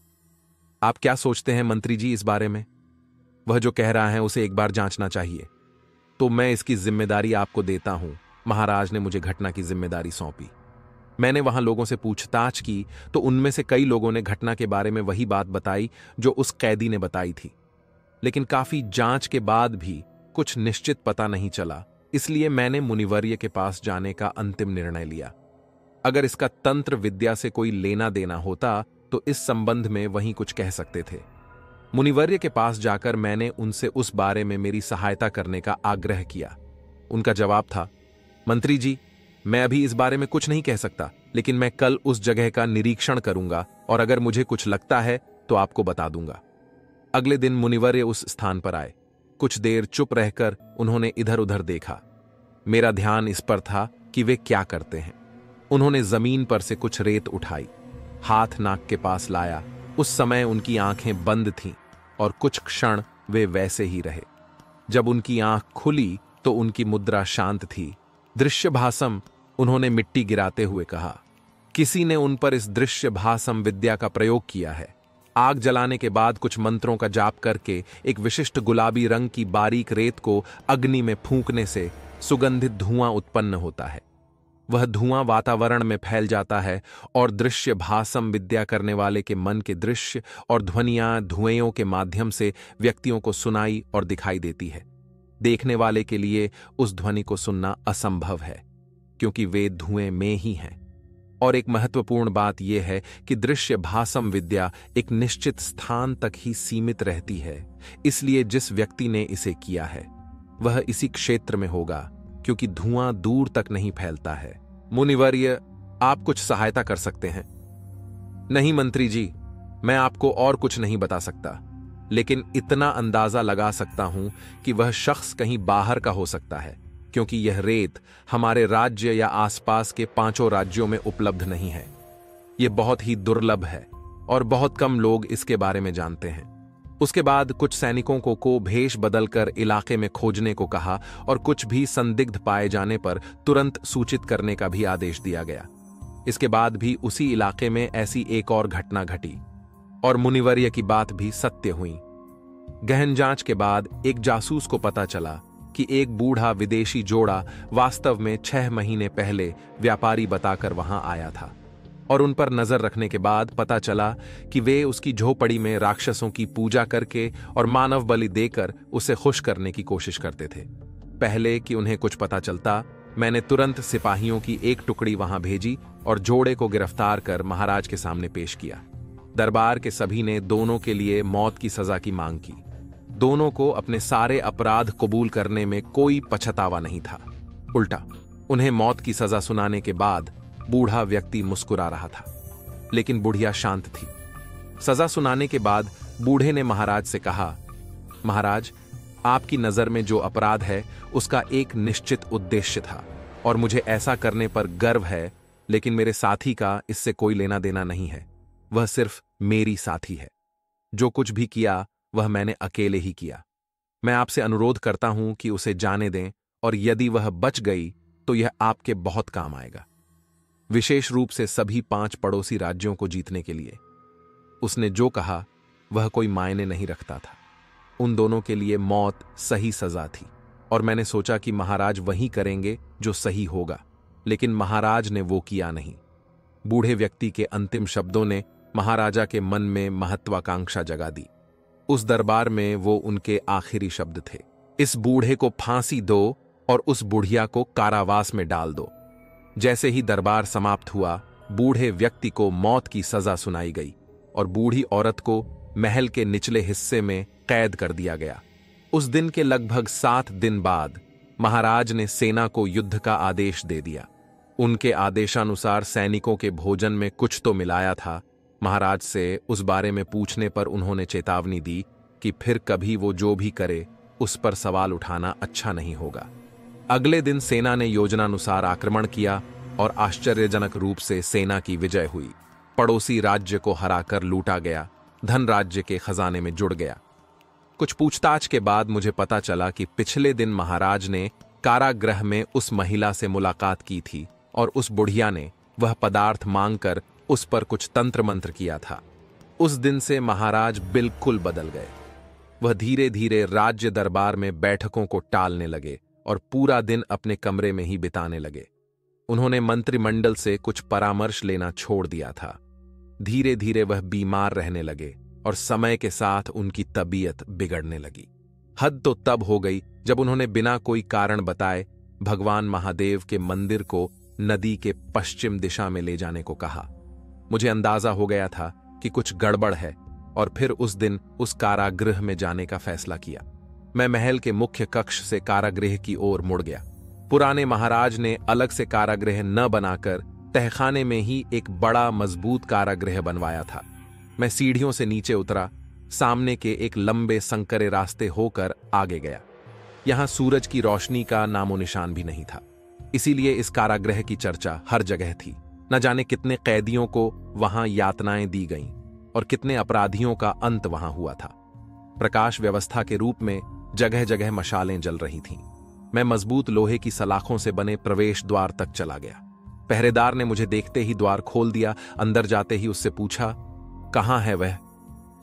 आप क्या सोचते हैं मंत्री जी इस बारे में? वह जो कह रहा है उसे एक बार जांचना चाहिए। तो मैं इसकी जिम्मेदारी आपको देता हूं। महाराज ने मुझे घटना की जिम्मेदारी सौंपी। मैंने वहां लोगों से पूछताछ की तो उनमें से कई लोगों ने घटना के बारे में वही बात बताई जो उस कैदी ने बताई थी। लेकिन काफी जांच के बाद भी कुछ निश्चित पता नहीं चला। इसलिए मैंने मुनिवर्य के पास जाने का अंतिम निर्णय लिया। अगर इसका तंत्र विद्या से कोई लेना देना होता तो इस संबंध में वहीं कुछ कह सकते थे। मुनिवर्य के पास जाकर मैंने उनसे उस बारे में मेरी सहायता करने का आग्रह किया। उनका जवाब था, मंत्री जी, मैं अभी इस बारे में कुछ नहीं कह सकता, लेकिन मैं कल उस जगह का निरीक्षण करूंगा और अगर मुझे कुछ लगता है तो आपको बता दूंगा। अगले दिन मुनिवर्य उस स्थान पर आए। कुछ देर चुप रहकर उन्होंने इधर उधर देखा। मेरा ध्यान इस पर था कि वे क्या करते हैं। उन्होंने जमीन पर से कुछ रेत उठाई, हाथ नाक के पास लाया। उस समय उनकी आंखें बंद थीं और कुछ क्षण वे वैसे ही रहे। जब उनकी आंख खुली तो उनकी मुद्रा शांत थी। दृश्य भासम, उन्होंने मिट्टी गिराते हुए कहा। किसी ने उन पर इस दृश्य भासम विद्या का प्रयोग किया है। आग जलाने के बाद कुछ मंत्रों का जाप करके एक विशिष्ट गुलाबी रंग की बारीक रेत को अग्नि में फूंकने से सुगंधित धुआं उत्पन्न होता है। वह धुआं वातावरण में फैल जाता है और दृश्य भासम विद्या करने वाले के मन के दृश्य और ध्वनियां धुएंों के माध्यम से व्यक्तियों को सुनाई और दिखाई देती है। देखने वाले के लिए उस ध्वनि को सुनना असंभव है, क्योंकि वे धुएं में ही हैं। और एक महत्वपूर्ण बात यह है कि दृश्य भासम विद्या एक निश्चित स्थान तक ही सीमित रहती है। इसलिए जिस व्यक्ति ने इसे किया है वह इसी क्षेत्र में होगा, क्योंकि धुआं दूर तक नहीं फैलता है। मुनिवर्य, आप कुछ सहायता कर सकते हैं? नहीं मंत्री जी, मैं आपको और कुछ नहीं बता सकता, लेकिन इतना अंदाजा लगा सकता हूं कि वह शख्स कहीं बाहर का हो सकता है, क्योंकि यह रेत हमारे राज्य या आसपास के 5 राज्यों में उपलब्ध नहीं है। यह बहुत ही दुर्लभ है और बहुत कम लोग इसके बारे में जानते हैं। उसके बाद कुछ सैनिकों को भेष बदलकर इलाके में खोजने को कहा और कुछ भी संदिग्ध पाए जाने पर तुरंत सूचित करने का भी आदेश दिया गया। इसके बाद भी उसी इलाके में ऐसी एक और घटना घटी और मुनिवर्य की बात भी सत्य हुई। गहन जांच के बाद एक जासूस को पता चला कि एक बूढ़ा विदेशी जोड़ा वास्तव में 6 महीने पहले व्यापारी बताकर वहां आया था और उन पर नजर रखने के बाद पता चला कि वे उसकी झोपड़ी में राक्षसों की पूजा करके और मानव बलि देकर उसे खुश करने की कोशिश करते थे। पहले कि उन्हें कुछ पता चलता, मैंने तुरंत सिपाहियों की एक टुकड़ी वहां भेजी और जोड़े को गिरफ्तार कर महाराज के सामने पेश किया। दरबार के सभी ने दोनों के लिए मौत की सजा की मांग की। दोनों को अपने सारे अपराध कबूल करने में कोई पछतावा नहीं था। उल्टा उन्हें मौत की सजा सुनाने के बाद बूढ़ा व्यक्ति मुस्कुरा रहा था, लेकिन बुढ़िया शांत थी। सजा सुनाने के बाद बूढ़े ने महाराज से कहा, महाराज, आपकी नजर में जो अपराध है उसका एक निश्चित उद्देश्य था और मुझे ऐसा करने पर गर्व है, लेकिन मेरे साथी का इससे कोई लेना देना नहीं है। वह सिर्फ मेरी साथी है। जो कुछ भी किया वह मैंने अकेले ही किया। मैं आपसे अनुरोध करता हूं कि उसे जाने दें, और यदि वह बच गई तो यह आपके बहुत काम आएगा, विशेष रूप से सभी 5 पड़ोसी राज्यों को जीतने के लिए। उसने जो कहा वह कोई मायने नहीं रखता था। उन दोनों के लिए मौत सही सजा थी, और मैंने सोचा कि महाराज वही करेंगे जो सही होगा, लेकिन महाराज ने वो किया नहीं। बूढ़े व्यक्ति के अंतिम शब्दों ने महाराजा के मन में महत्वाकांक्षा जगा दी। उस दरबार में वो उनके आखिरी शब्द थे, इस बूढ़े को फांसी दो और उस बुढ़िया को कारावास में डाल दो। जैसे ही दरबार समाप्त हुआ, बूढ़े व्यक्ति को मौत की सजा सुनाई गई और बूढ़ी औरत को महल के निचले हिस्से में कैद कर दिया गया। उस दिन के लगभग 7 दिन बाद महाराज ने सेना को युद्ध का आदेश दे दिया। उनके आदेशानुसार सैनिकों के भोजन में कुछ तो मिलाया था। महाराज से उस बारे में पूछने पर उन्होंने चेतावनी दी कि फिर कभी वो जो भी करे उस पर सवाल उठाना अच्छा नहीं होगा। अगले दिन सेना ने योजनानुसार आक्रमण किया और आश्चर्यजनक रूप से सेना की विजय हुई। पड़ोसी राज्य को हराकर लूटा गया, धन राज्य के खजाने में जुड़ गया। कुछ पूछताछ के बाद मुझे पता चला कि पिछले दिन महाराज ने कारागृह में उस महिला से मुलाकात की थी और उस बुढ़िया ने वह पदार्थ मांगकर उस पर कुछ तंत्र मंत्र किया था। उस दिन से महाराज बिल्कुल बदल गए। वह धीरे धीरे राज्य दरबार में बैठकों को टालने लगे और पूरा दिन अपने कमरे में ही बिताने लगे। उन्होंने मंत्रिमंडल से कुछ परामर्श लेना छोड़ दिया था। धीरे धीरे वह बीमार रहने लगे और समय के साथ उनकी तबीयत बिगड़ने लगी। हद तो तब हो गई जब उन्होंने बिना कोई कारण बताए भगवान महादेव के मंदिर को नदी के पश्चिम दिशा में ले जाने को कहा। मुझे अंदाजा हो गया था कि कुछ गड़बड़ है और फिर उस दिन उस कारागृह में जाने का फैसला किया। मैं महल के मुख्य कक्ष से कारागृह की ओर मुड़ गया। पुराने महाराज ने अलग से कारागृह न बनाकर तहखाने में ही एक बड़ा मजबूत कारागृह बनवाया था। मैं सीढ़ियों से नीचे उतरा, सामने के एक लंबे संकरे रास्ते होकर आगे गया। यहां सूरज की रोशनी का नामो निशान भी नहीं था, इसीलिए इस कारागृह की चर्चा हर जगह थी। न जाने कितने कैदियों को वहां यातनाएं दी गईं और कितने अपराधियों का अंत वहां हुआ था। प्रकाश व्यवस्था के रूप में जगह जगह मशालें जल रही थीं। मैं मजबूत लोहे की सलाखों से बने प्रवेश द्वार तक चला गया। पहरेदार ने मुझे देखते ही द्वार खोल दिया। अंदर जाते ही उससे पूछा, कहां है वह?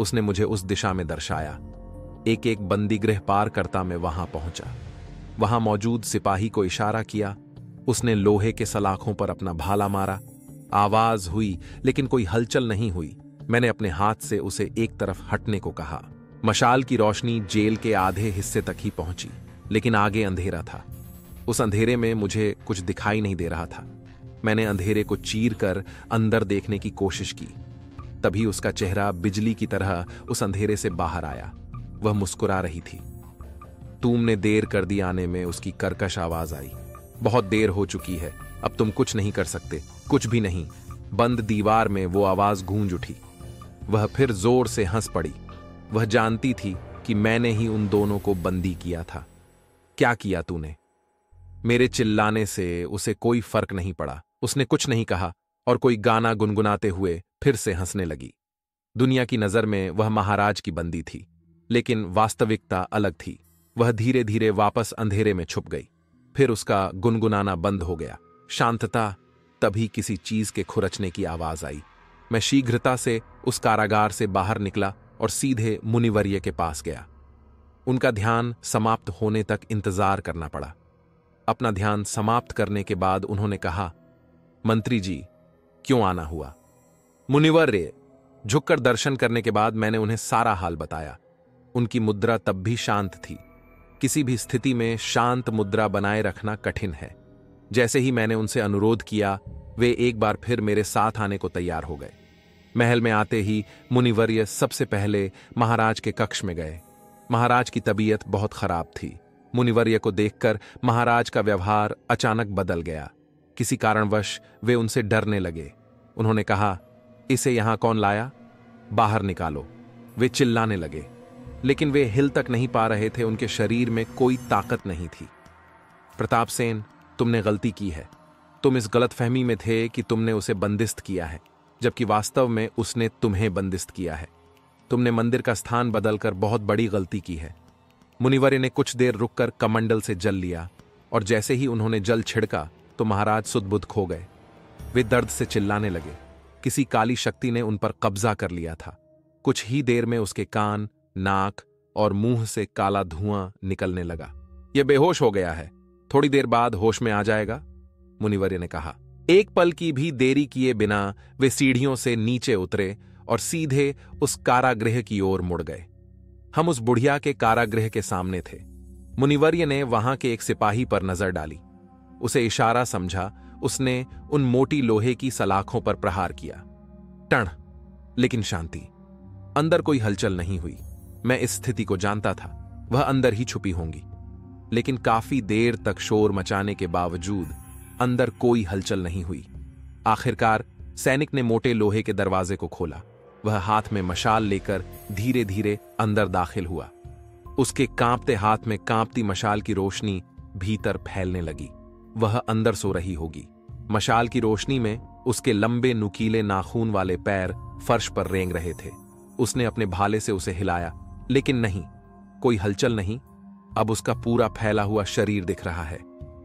उसने मुझे उस दिशा में दर्शाया। एक एक बंदीगृह पार करता मैं वहां पहुंचा। वहां मौजूद सिपाही को इशारा किया। उसने लोहे के सलाखों पर अपना भाला मारा। आवाज हुई, लेकिन कोई हलचल नहीं हुई। मैंने अपने हाथ से उसे एक तरफ हटने को कहा। मशाल की रोशनी जेल के आधे हिस्से तक ही पहुंची, लेकिन आगे अंधेरा था। उस अंधेरे में मुझे कुछ दिखाई नहीं दे रहा था। मैंने अंधेरे को चीर कर अंदर देखने की कोशिश की। तभी उसका चेहरा बिजली की तरह उस अंधेरे से बाहर आया। वह मुस्कुरा रही थी। तुमने देर कर दी आने में, उसकी कर्कश आवाज आई। बहुत देर हो चुकी है, अब तुम कुछ नहीं कर सकते, कुछ भी नहीं। बंद दीवार में वो आवाज गूंज उठी। वह फिर जोर से हंस पड़ी। वह जानती थी कि मैंने ही उन दोनों को बंदी किया था। क्या किया तूने? मेरे चिल्लाने से उसे कोई फर्क नहीं पड़ा। उसने कुछ नहीं कहा और कोई गाना गुनगुनाते हुए फिर से हंसने लगी। दुनिया की नजर में वह महाराज की बंदी थी, लेकिन वास्तविकता अलग थी। वह धीरे धीरे वापस अंधेरे में छुप गई। फिर उसका गुनगुनाना बंद हो गया। शांतता। तभी किसी चीज के खुरचने की आवाज आई। मैं शीघ्रता से उस कारागार से बाहर निकला और सीधे मुनिवर्य के पास गया। उनका ध्यान समाप्त होने तक इंतजार करना पड़ा। अपना ध्यान समाप्त करने के बाद उन्होंने कहा, मंत्री जी, क्यों आना हुआ? मुनिवर्य। झुककर दर्शन करने के बाद मैंने उन्हें सारा हाल बताया। उनकी मुद्रा तब भी शांत थी। किसी भी स्थिति में शांत मुद्रा बनाए रखना कठिन है। जैसे ही मैंने उनसे अनुरोध किया, वे एक बार फिर मेरे साथ आने को तैयार हो गए। महल में आते ही मुनिवर्य सबसे पहले महाराज के कक्ष में गए। महाराज की तबीयत बहुत खराब थी। मुनिवर्य को देखकर महाराज का व्यवहार अचानक बदल गया। किसी कारणवश वे उनसे डरने लगे। उन्होंने कहा, इसे यहां कौन लाया? बाहर निकालो। वे चिल्लाने लगे, लेकिन वे हिल तक नहीं पा रहे थे। उनके शरीर में कोई ताकत नहीं थी। प्रताप सेन, तुमने गलती की है। तुम इस गलतफहमी में थे कि तुमने उसे बंदिस्त किया है, जबकि वास्तव में उसने तुम्हें बंदिस्त किया है। तुमने मंदिर का स्थान बदलकर बहुत बड़ी गलती की है। मुनिवर्य ने कुछ देर रुककर कमंडल से जल लिया, और जैसे ही उन्होंने जल छिड़का तो महाराज सुध-बुध खो गए। वे दर्द से चिल्लाने लगे। किसी काली शक्ति ने उन पर कब्जा कर लिया था। कुछ ही देर में उसके कान, नाक और मुंह से काला धुआं निकलने लगा। यह बेहोश हो गया है, थोड़ी देर बाद होश में आ जाएगा, मुनिवर्य ने कहा। एक पल की भी देरी किए बिना वे सीढ़ियों से नीचे उतरे और सीधे उस कारागृह की ओर मुड़ गए। हम उस बुढ़िया के कारागृह के सामने थे। मुनिवर्य ने वहां के एक सिपाही पर नजर डाली। उसे इशारा समझा। उसने उन मोटी लोहे की सलाखों पर प्रहार किया। टण, लेकिन शांति। अंदर कोई हलचल नहीं हुई। मैं इस स्थिति को जानता था, वह अंदर ही छुपी होंगी। लेकिन काफी देर तक शोर मचाने के बावजूद अंदर कोई हलचल नहीं हुई। आखिरकार सैनिक ने मोटे लोहे के दरवाजे को खोला। वह हाथ में मशाल लेकर धीरे धीरे अंदर दाखिल हुआ। उसके कांपते हाथ में कांपती मशाल की रोशनी भीतर फैलने लगी। वह अंदर सो रही होगी। मशाल की रोशनी में उसके लंबे नुकीले नाखून वाले पैर फर्श पर रेंग रहे थे। उसने अपने भाले से उसे हिलाया, लेकिन नहीं, कोई हलचल नहीं। अब उसका पूरा फैला हुआ शरीर दिख रहा है।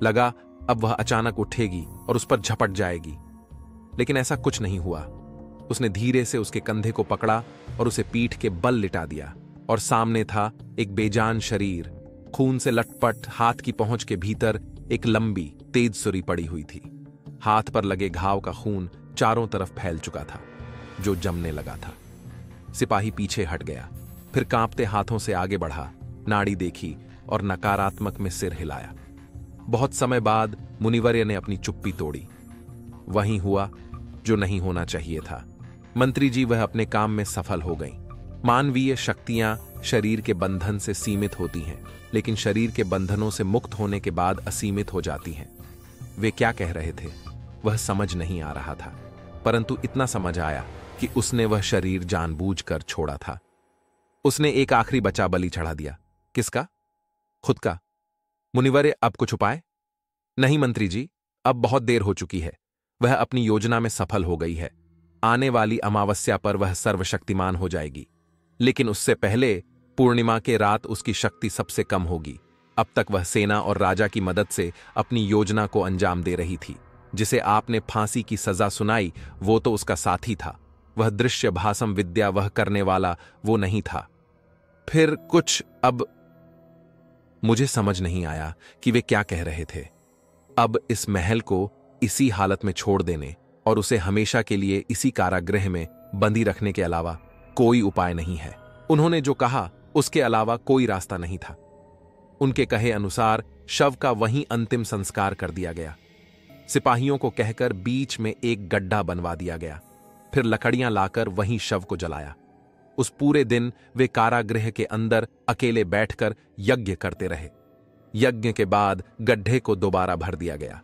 लगा अब वह अचानक उठेगी और उस पर झपट जाएगी, लेकिन ऐसा कुछ नहीं हुआ। उसने धीरे से उसके कंधे को पकड़ा और उसे पीठ के बल लिटा दिया, और सामने था एक बेजान शरीर। खून से लटपट हाथ की पहुंच के भीतर एक लंबी तेज सुरी पड़ी हुई थी। हाथ पर लगे घाव का खून चारों तरफ फैल चुका था, जो जमने लगा था। सिपाही पीछे हट गया, फिर कांपते हाथों से आगे बढ़ा, नाड़ी देखी और नकारात्मक में सिर हिलाया। बहुत समय बाद मुनिवर्य ने अपनी चुप्पी तोड़ी। वही हुआ जो नहीं होना चाहिए था। मंत्री जी, वह अपने काम में सफल हो गईं। मानवीय शक्तियां शरीर के बंधन से सीमित होती हैं, लेकिन शरीर के बंधनों से मुक्त होने के बाद असीमित हो जाती हैं। वे क्या कह रहे थे वह समझ नहीं आ रहा था, परंतु इतना समझ आया कि उसने वह शरीर जानबूझकर छोड़ा था। उसने एक आखिरी बचा बलि चढ़ा दिया। किसका? खुद का। मुनिवर्य अब कुछ उपाय? नहीं मंत्री जी, अब बहुत देर हो चुकी है। वह अपनी योजना में सफल हो गई है। आने वाली अमावस्या पर वह सर्वशक्तिमान हो जाएगी, लेकिन उससे पहले पूर्णिमा के रात उसकी शक्ति सबसे कम होगी। अब तक वह सेना और राजा की मदद से अपनी योजना को अंजाम दे रही थी। जिसे आपने फांसी की सजा सुनाई वो तो उसका साथी था। वह दृश्य भासम विद्या वह करने वाला वो नहीं था। फिर कुछ अब मुझे समझ नहीं आया कि वे क्या कह रहे थे। अब इस महल को इसी हालत में छोड़ देने और उसे हमेशा के लिए इसी कारागृह में बंदी रखने के अलावा कोई उपाय नहीं है। उन्होंने जो कहा उसके अलावा कोई रास्ता नहीं था। उनके कहे अनुसार शव का वहीं अंतिम संस्कार कर दिया गया। सिपाहियों को कहकर बीच में एक गड्ढा बनवा दिया गया। फिर लकड़ियां लाकर वहीं शव को जलाया। उस पूरे दिन वे कारागृह के अंदर अकेले बैठकर यज्ञ करते रहे। यज्ञ के बाद गड्ढे को दोबारा भर दिया गया।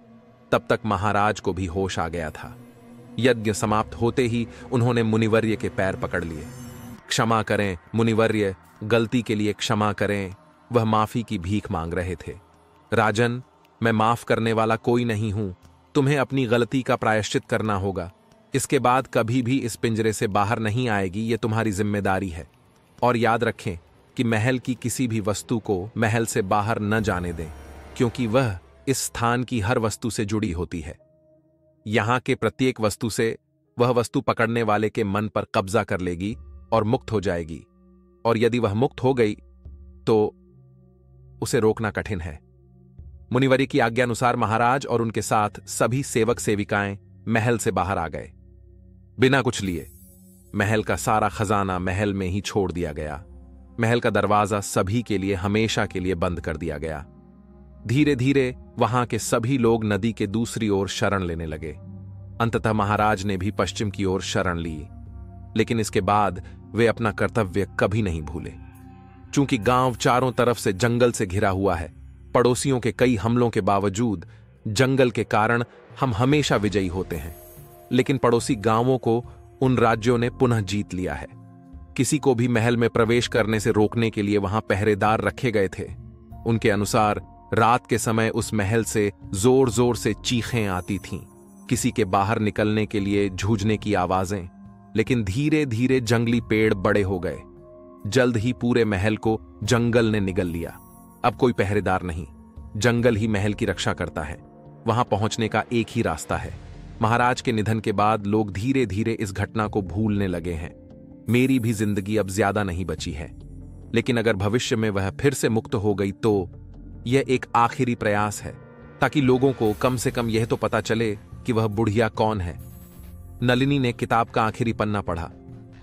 तब तक महाराज को भी होश आ गया था। यज्ञ समाप्त होते ही उन्होंने मुनिवर्य के पैर पकड़ लिए। क्षमा करें मुनिवर्य, गलती के लिए क्षमा करें। वह माफी की भीख मांग रहे थे। राजन, मैं माफ करने वाला कोई नहीं हूं। तुम्हें अपनी गलती का प्रायश्चित करना होगा। इसके बाद कभी भी इस पिंजरे से बाहर नहीं आएगी, ये तुम्हारी जिम्मेदारी है। और याद रखें कि महल की किसी भी वस्तु को महल से बाहर न जाने दें, क्योंकि वह इस स्थान की हर वस्तु से जुड़ी होती है। यहां के प्रत्येक वस्तु से वह वस्तु पकड़ने वाले के मन पर कब्जा कर लेगी और मुक्त हो जाएगी। और यदि वह मुक्त हो गई तो उसे रोकना कठिन है। मुनिवर्य की आज्ञानुसार महाराज और उनके साथ सभी सेवक सेविकाएं महल से बाहर आ गए, बिना कुछ लिए। महल का सारा खजाना महल में ही छोड़ दिया गया। महल का दरवाजा सभी के लिए हमेशा के लिए बंद कर दिया गया। धीरे धीरे वहां के सभी लोग नदी के दूसरी ओर शरण लेने लगे। अंततः महाराज ने भी पश्चिम की ओर शरण ली, लेकिन इसके बाद वे अपना कर्तव्य कभी नहीं भूले। चूंकि गांव चारों तरफ से जंगल से घिरा हुआ है, पड़ोसियों के कई हमलों के बावजूद जंगल के कारण हम हमेशा विजयी होते हैं। लेकिन पड़ोसी गांवों को उन राज्यों ने पुनः जीत लिया है। किसी को भी महल में प्रवेश करने से रोकने के लिए वहां पहरेदार रखे गए थे। उनके अनुसार रात के समय उस महल से जोर जोर से चीखें आती थीं, किसी के बाहर निकलने के लिए जूझने की आवाजें। लेकिन धीरे धीरे जंगली पेड़ बड़े हो गए। जल्द ही पूरे महल को जंगल ने निगल लिया। अब कोई पहरेदार नहीं, जंगल ही महल की रक्षा करता है। वहां पहुंचने का एक ही रास्ता है। महाराज के निधन के बाद लोग धीरे धीरे इस घटना को भूलने लगे हैं। मेरी भी जिंदगी अब ज्यादा नहीं बची है, लेकिन अगर भविष्य में वह फिर से मुक्त हो गई तो यह एक आखिरी प्रयास है, ताकि लोगों को कम से कम यह तो पता चले कि वह बुढ़िया कौन है। नलिनी ने किताब का आखिरी पन्ना पढ़ा।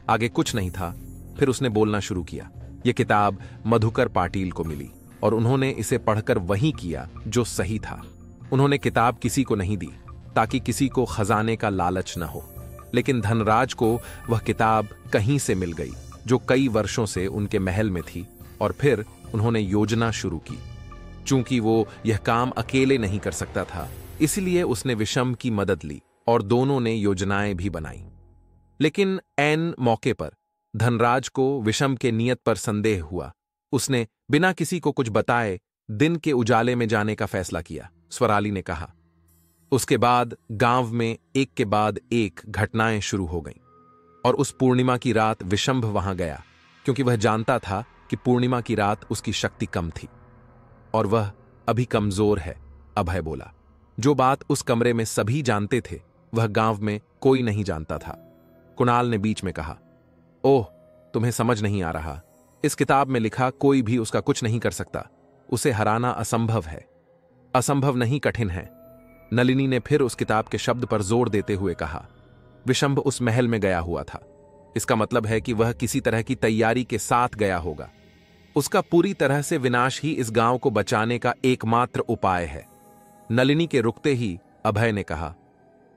आगे कुछ नहीं था। फिर उसने बोलना शुरू किया। यह किताब मधुकर पाटिल को मिली और उन्होंने इसे पढ़कर वही किया जो सही था। उन्होंने किताब किसी को नहीं दी ताकि किसी को खजाने का लालच न हो, लेकिन धनराज को वह किताब कहीं से मिल गई जो कई वर्षों से उनके महल में थी। और फिर उन्होंने योजना शुरू की। चूंकि वो यह काम अकेले नहीं कर सकता था, इसलिए उसने विषम की मदद ली और दोनों ने योजनाएं भी बनाई। लेकिन ऐन मौके पर धनराज को विषम के नियत पर संदेह हुआ। उसने बिना किसी को कुछ बताए दिन के उजाले में जाने का फैसला किया, स्वराली ने कहा। उसके बाद गांव में एक के बाद एक घटनाएं शुरू हो गईं और उस पूर्णिमा की रात विशंभ वहां गया, क्योंकि वह जानता था कि पूर्णिमा की रात उसकी शक्ति कम थी और वह अभी कमजोर है। अभय बोला। जो बात उस कमरे में सभी जानते थे, वह गांव में कोई नहीं जानता था। कुणाल ने बीच में कहा, ओह, तुम्हें समझ नहीं आ रहा। इस किताब में लिखा कोई भी उसका कुछ नहीं कर सकता। उसे हराना असंभव है। असंभव नहीं, कठिन है। नलिनी ने फिर उस किताब के शब्द पर जोर देते हुए कहा। विशंभ उस महल में गया हुआ था। इसका मतलब है कि वह किसी तरह की तैयारी के साथ गया होगा। उसका पूरी तरह से विनाश ही इस गांव को बचाने का एकमात्र उपाय है। नलिनी के रुकते ही अभय ने कहा,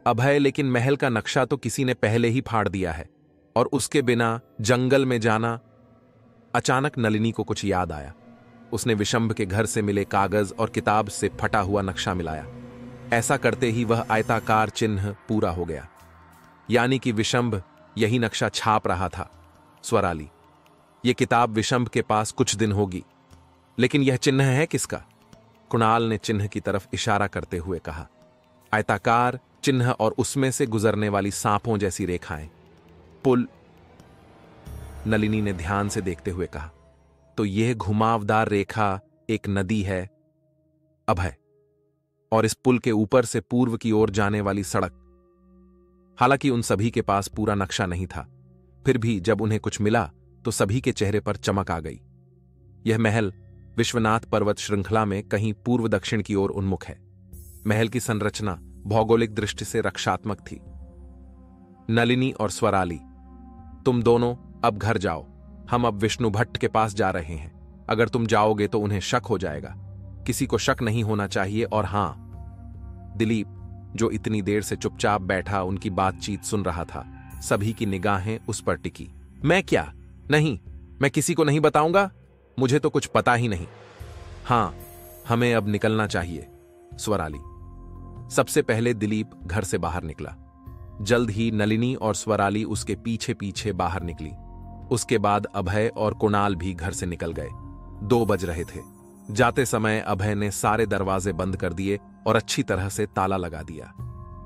अभय, लेकिन महल का नक्शा तो किसी ने पहले ही फाड़ दिया है और उसके बिना जंगल में जाना। अचानक नलिनी को कुछ याद आया। उसने विशंभ के घर से मिले कागज और किताब से फटा हुआ नक्शा मिलाया। ऐसा करते ही वह आयताकार चिन्ह पूरा हो गया, यानी कि विशंभ यही नक्शा छाप रहा था। स्वराली, यह किताब विशंभ के पास कुछ दिन होगी, लेकिन यह चिन्ह है किसका? कुणाल ने चिन्ह की तरफ इशारा करते हुए कहा। आयताकार चिन्ह और उसमें से गुजरने वाली सांपों जैसी रेखाएं। पुल, नलिनी ने ध्यान से देखते हुए कहा। तो यह घुमावदार रेखा एक नदी है, अभय, और इस पुल के ऊपर से पूर्व की ओर जाने वाली सड़क। हालांकि उन सभी के पास पूरा नक्शा नहीं था, फिर भी जब उन्हें कुछ मिला तो सभी के चेहरे पर चमक आ गई। यह महल विश्वनाथ पर्वत श्रृंखला में कहीं पूर्व दक्षिण की ओर उन्मुख है। महल की संरचना भौगोलिक दृष्टि से रक्षात्मक थी। नलिनी और स्वराली, तुम दोनों अब घर जाओ। हम अब विष्णु भट्ट के पास जा रहे हैं। अगर तुम जाओगे तो उन्हें शक हो जाएगा। किसी को शक नहीं होना चाहिए। और हां, दिलीप, जो इतनी देर से चुपचाप बैठा उनकी बातचीत सुन रहा था, सभी की निगाहें उस पर टिकी। मैं क्या? नहीं, मैं किसी को नहीं बताऊंगा। मुझे तो कुछ पता ही नहीं। हां, हमें अब निकलना चाहिए। स्वराली। सबसे पहले दिलीप घर से बाहर निकला। जल्द ही नलिनी और स्वराली उसके पीछे पीछे बाहर निकली। उसके बाद अभय और कुणाल भी घर से निकल गए। 2 बज रहे थे। जाते समय अभय ने सारे दरवाजे बंद कर दिए और अच्छी तरह से ताला लगा दिया।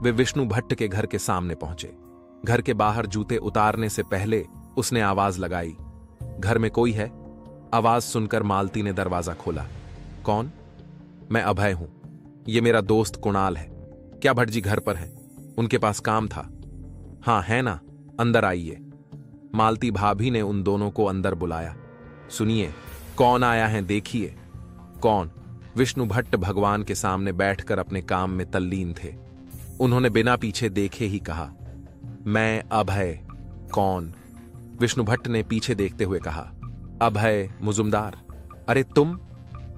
वे विष्णु भट्ट के घर के सामने पहुंचे। घर के बाहर जूते उतारने से पहले उसने आवाज लगाई, घर में कोई है? आवाज सुनकर मालती ने दरवाजा खोला। कौन? मैं अभय हूं। यह मेरा दोस्त कुणाल है। क्या भट्ट जी घर पर हैं? उनके पास काम था। हां है ना, अंदर आइए। मालती भाभी ने उन दोनों को अंदर बुलाया। सुनिए, कौन आया है देखिए। कौन? विष्णु भट्ट भगवान के सामने बैठकर अपने काम में तल्लीन थे। उन्होंने बिना पीछे देखे ही कहा, मैं अभय। कौन? विष्णु भट्ट ने पीछे देखते हुए कहा, अभय मुजुमदार। अरे तुम?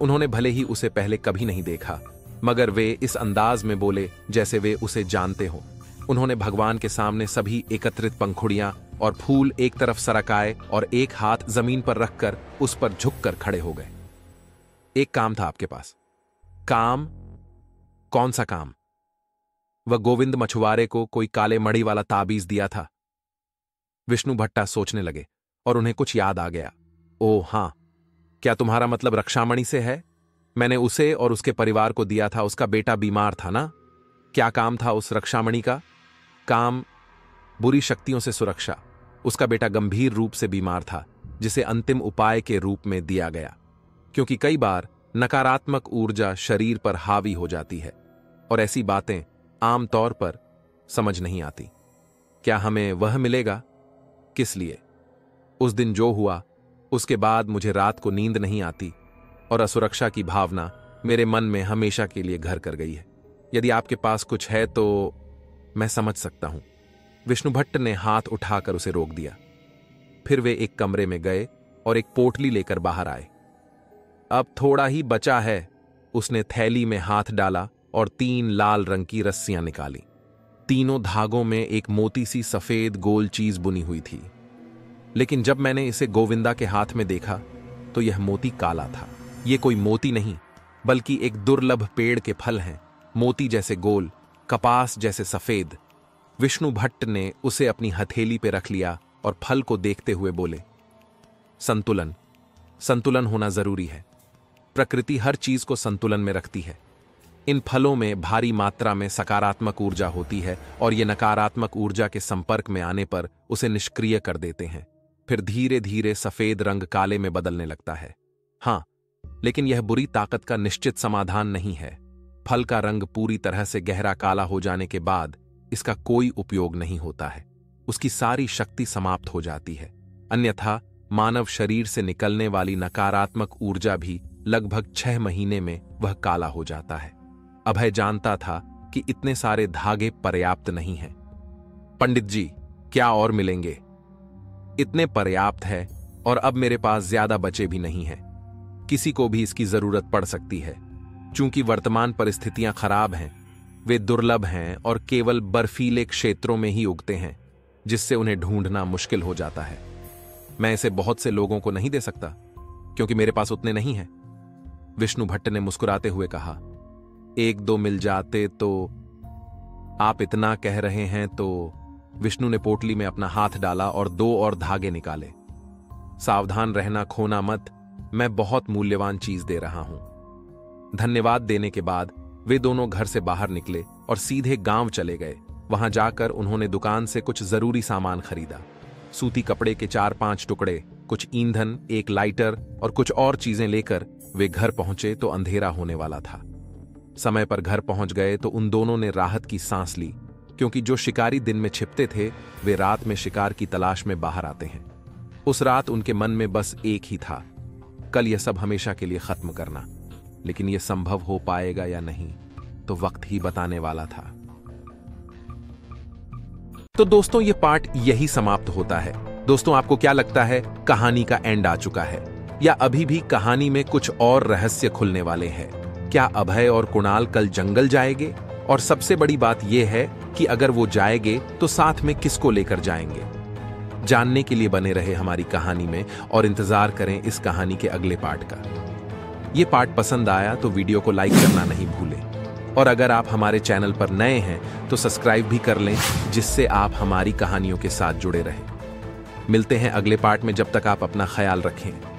उन्होंने भले ही उसे पहले कभी नहीं देखा, मगर वे इस अंदाज में बोले जैसे वे उसे जानते हो। उन्होंने भगवान के सामने सभी एकत्रित पंखुड़ियां और फूल एक तरफ सरकाए और एक हाथ जमीन पर रखकर उस पर झुककर खड़े हो गए। एक काम था आपके पास। काम? कौन सा काम? वह गोविंद मछुआरे को कोई काले मणि वाला ताबीज दिया था। विष्णु भट्टा सोचने लगे और उन्हें कुछ याद आ गया। ओह हाँ, क्या तुम्हारा मतलब रक्षामणि से है? मैंने उसे और उसके परिवार को दिया था, उसका बेटा बीमार था ना? क्या काम था उस रक्षामणि का? काम बुरी शक्तियों से सुरक्षा। उसका बेटा गंभीर रूप से बीमार था, जिसे अंतिम उपाय के रूप में दिया गया, क्योंकि कई बार नकारात्मक ऊर्जा शरीर पर हावी हो जाती है और ऐसी बातें आमतौर पर समझ नहीं आती। क्या हमें वह मिलेगा? किस लिए? उस दिन जो हुआ उसके बाद मुझे रात को नींद नहीं आती और असुरक्षा की भावना मेरे मन में हमेशा के लिए घर कर गई है। यदि आपके पास कुछ है तो मैं समझ सकता हूं। विष्णु भट्ट ने हाथ उठाकर उसे रोक दिया। फिर वे एक कमरे में गए और एक पोटली लेकर बाहर आए। अब थोड़ा ही बचा है। उसने थैली में हाथ डाला और 3 लाल रंग की रस्सियां निकाली। तीनों धागों में एक मोती सी सफेद गोल चीज बुनी हुई थी, लेकिन जब मैंने इसे गोविंदा के हाथ में देखा तो यह मोती काला था। यह कोई मोती नहीं, बल्कि एक दुर्लभ पेड़ के फल हैं, मोती जैसे गोल, कपास जैसे सफेद। विष्णु भट्ट ने उसे अपनी हथेली पे रख लिया और फल को देखते हुए बोले, संतुलन, संतुलन होना जरूरी है। प्रकृति हर चीज को संतुलन में रखती है। इन फलों में भारी मात्रा में सकारात्मक ऊर्जा होती है और ये नकारात्मक ऊर्जा के संपर्क में आने पर उसे निष्क्रिय कर देते हैं। फिर धीरे धीरे सफेद रंग काले में बदलने लगता है। हां, लेकिन यह बुरी ताकत का निश्चित समाधान नहीं है। फल का रंग पूरी तरह से गहरा काला हो जाने के बाद इसका कोई उपयोग नहीं होता है। उसकी सारी शक्ति समाप्त हो जाती है। अन्यथा मानव शरीर से निकलने वाली नकारात्मक ऊर्जा भी लगभग 6 महीने में वह काला हो जाता है। अभय जानता था कि इतने सारे धागे पर्याप्त नहीं हैं। पंडित जी, क्या और मिलेंगे? इतने पर्याप्त है और अब मेरे पास ज्यादा बचे भी नहीं है। किसी को भी इसकी जरूरत पड़ सकती है। चूंकि वर्तमान परिस्थितियां खराब हैं, वे दुर्लभ हैं और केवल बर्फीले क्षेत्रों में ही उगते हैं, जिससे उन्हें ढूंढना मुश्किल हो जाता है। मैं इसे बहुत से लोगों को नहीं दे सकता, क्योंकि मेरे पास उतने नहीं हैं। विष्णु भट्ट ने मुस्कुराते हुए कहा, 1-2 मिल जाते तो। आप इतना कह रहे हैं तो। विष्णु ने पोटली में अपना हाथ डाला और 2 और धागे निकाले। सावधान रहना, खोना मत, मैं बहुत मूल्यवान चीज दे रहा हूं। धन्यवाद देने के बाद वे दोनों घर से बाहर निकले और सीधे गांव चले गए। वहां जाकर उन्होंने दुकान से कुछ जरूरी सामान खरीदा। सूती कपड़े के 4-5 टुकड़े, कुछ ईंधन, एक लाइटर और कुछ और चीजें लेकर वे घर पहुंचे तो अंधेरा होने वाला था। समय पर घर पहुंच गए तो उन दोनों ने राहत की सांस ली, क्योंकि जो शिकारी दिन में छिपते थे वे रात में शिकार की तलाश में बाहर आते हैं। उस रात उनके मन में बस एक ही था, कल यह सब हमेशा के लिए खत्म करना। लेकिन यह संभव हो पाएगा या नहीं तो वक्त ही बताने वाला था। तो दोस्तों, यह पार्ट यही समाप्त होता है। दोस्तों, आपको क्या लगता है, कहानी का एंड आ चुका है या अभी भी कहानी में कुछ और रहस्य खुलने वाले हैं? क्या अभय और कुणाल कल जंगल जाएंगे? और सबसे बड़ी बात यह है कि अगर वो जाएंगे तो साथ में किसको लेकर जाएंगे? जानने के लिए बने रहे हमारी कहानी में और इंतजार करें इस कहानी के अगले पार्ट का। ये पार्ट पसंद आया तो वीडियो को लाइक करना नहीं भूलें और अगर आप हमारे चैनल पर नए हैं तो सब्सक्राइब भी कर लें, जिससे आप हमारी कहानियों के साथ जुड़े रहें। मिलते हैं अगले पार्ट में, जब तक आप अपना ख्याल रखें।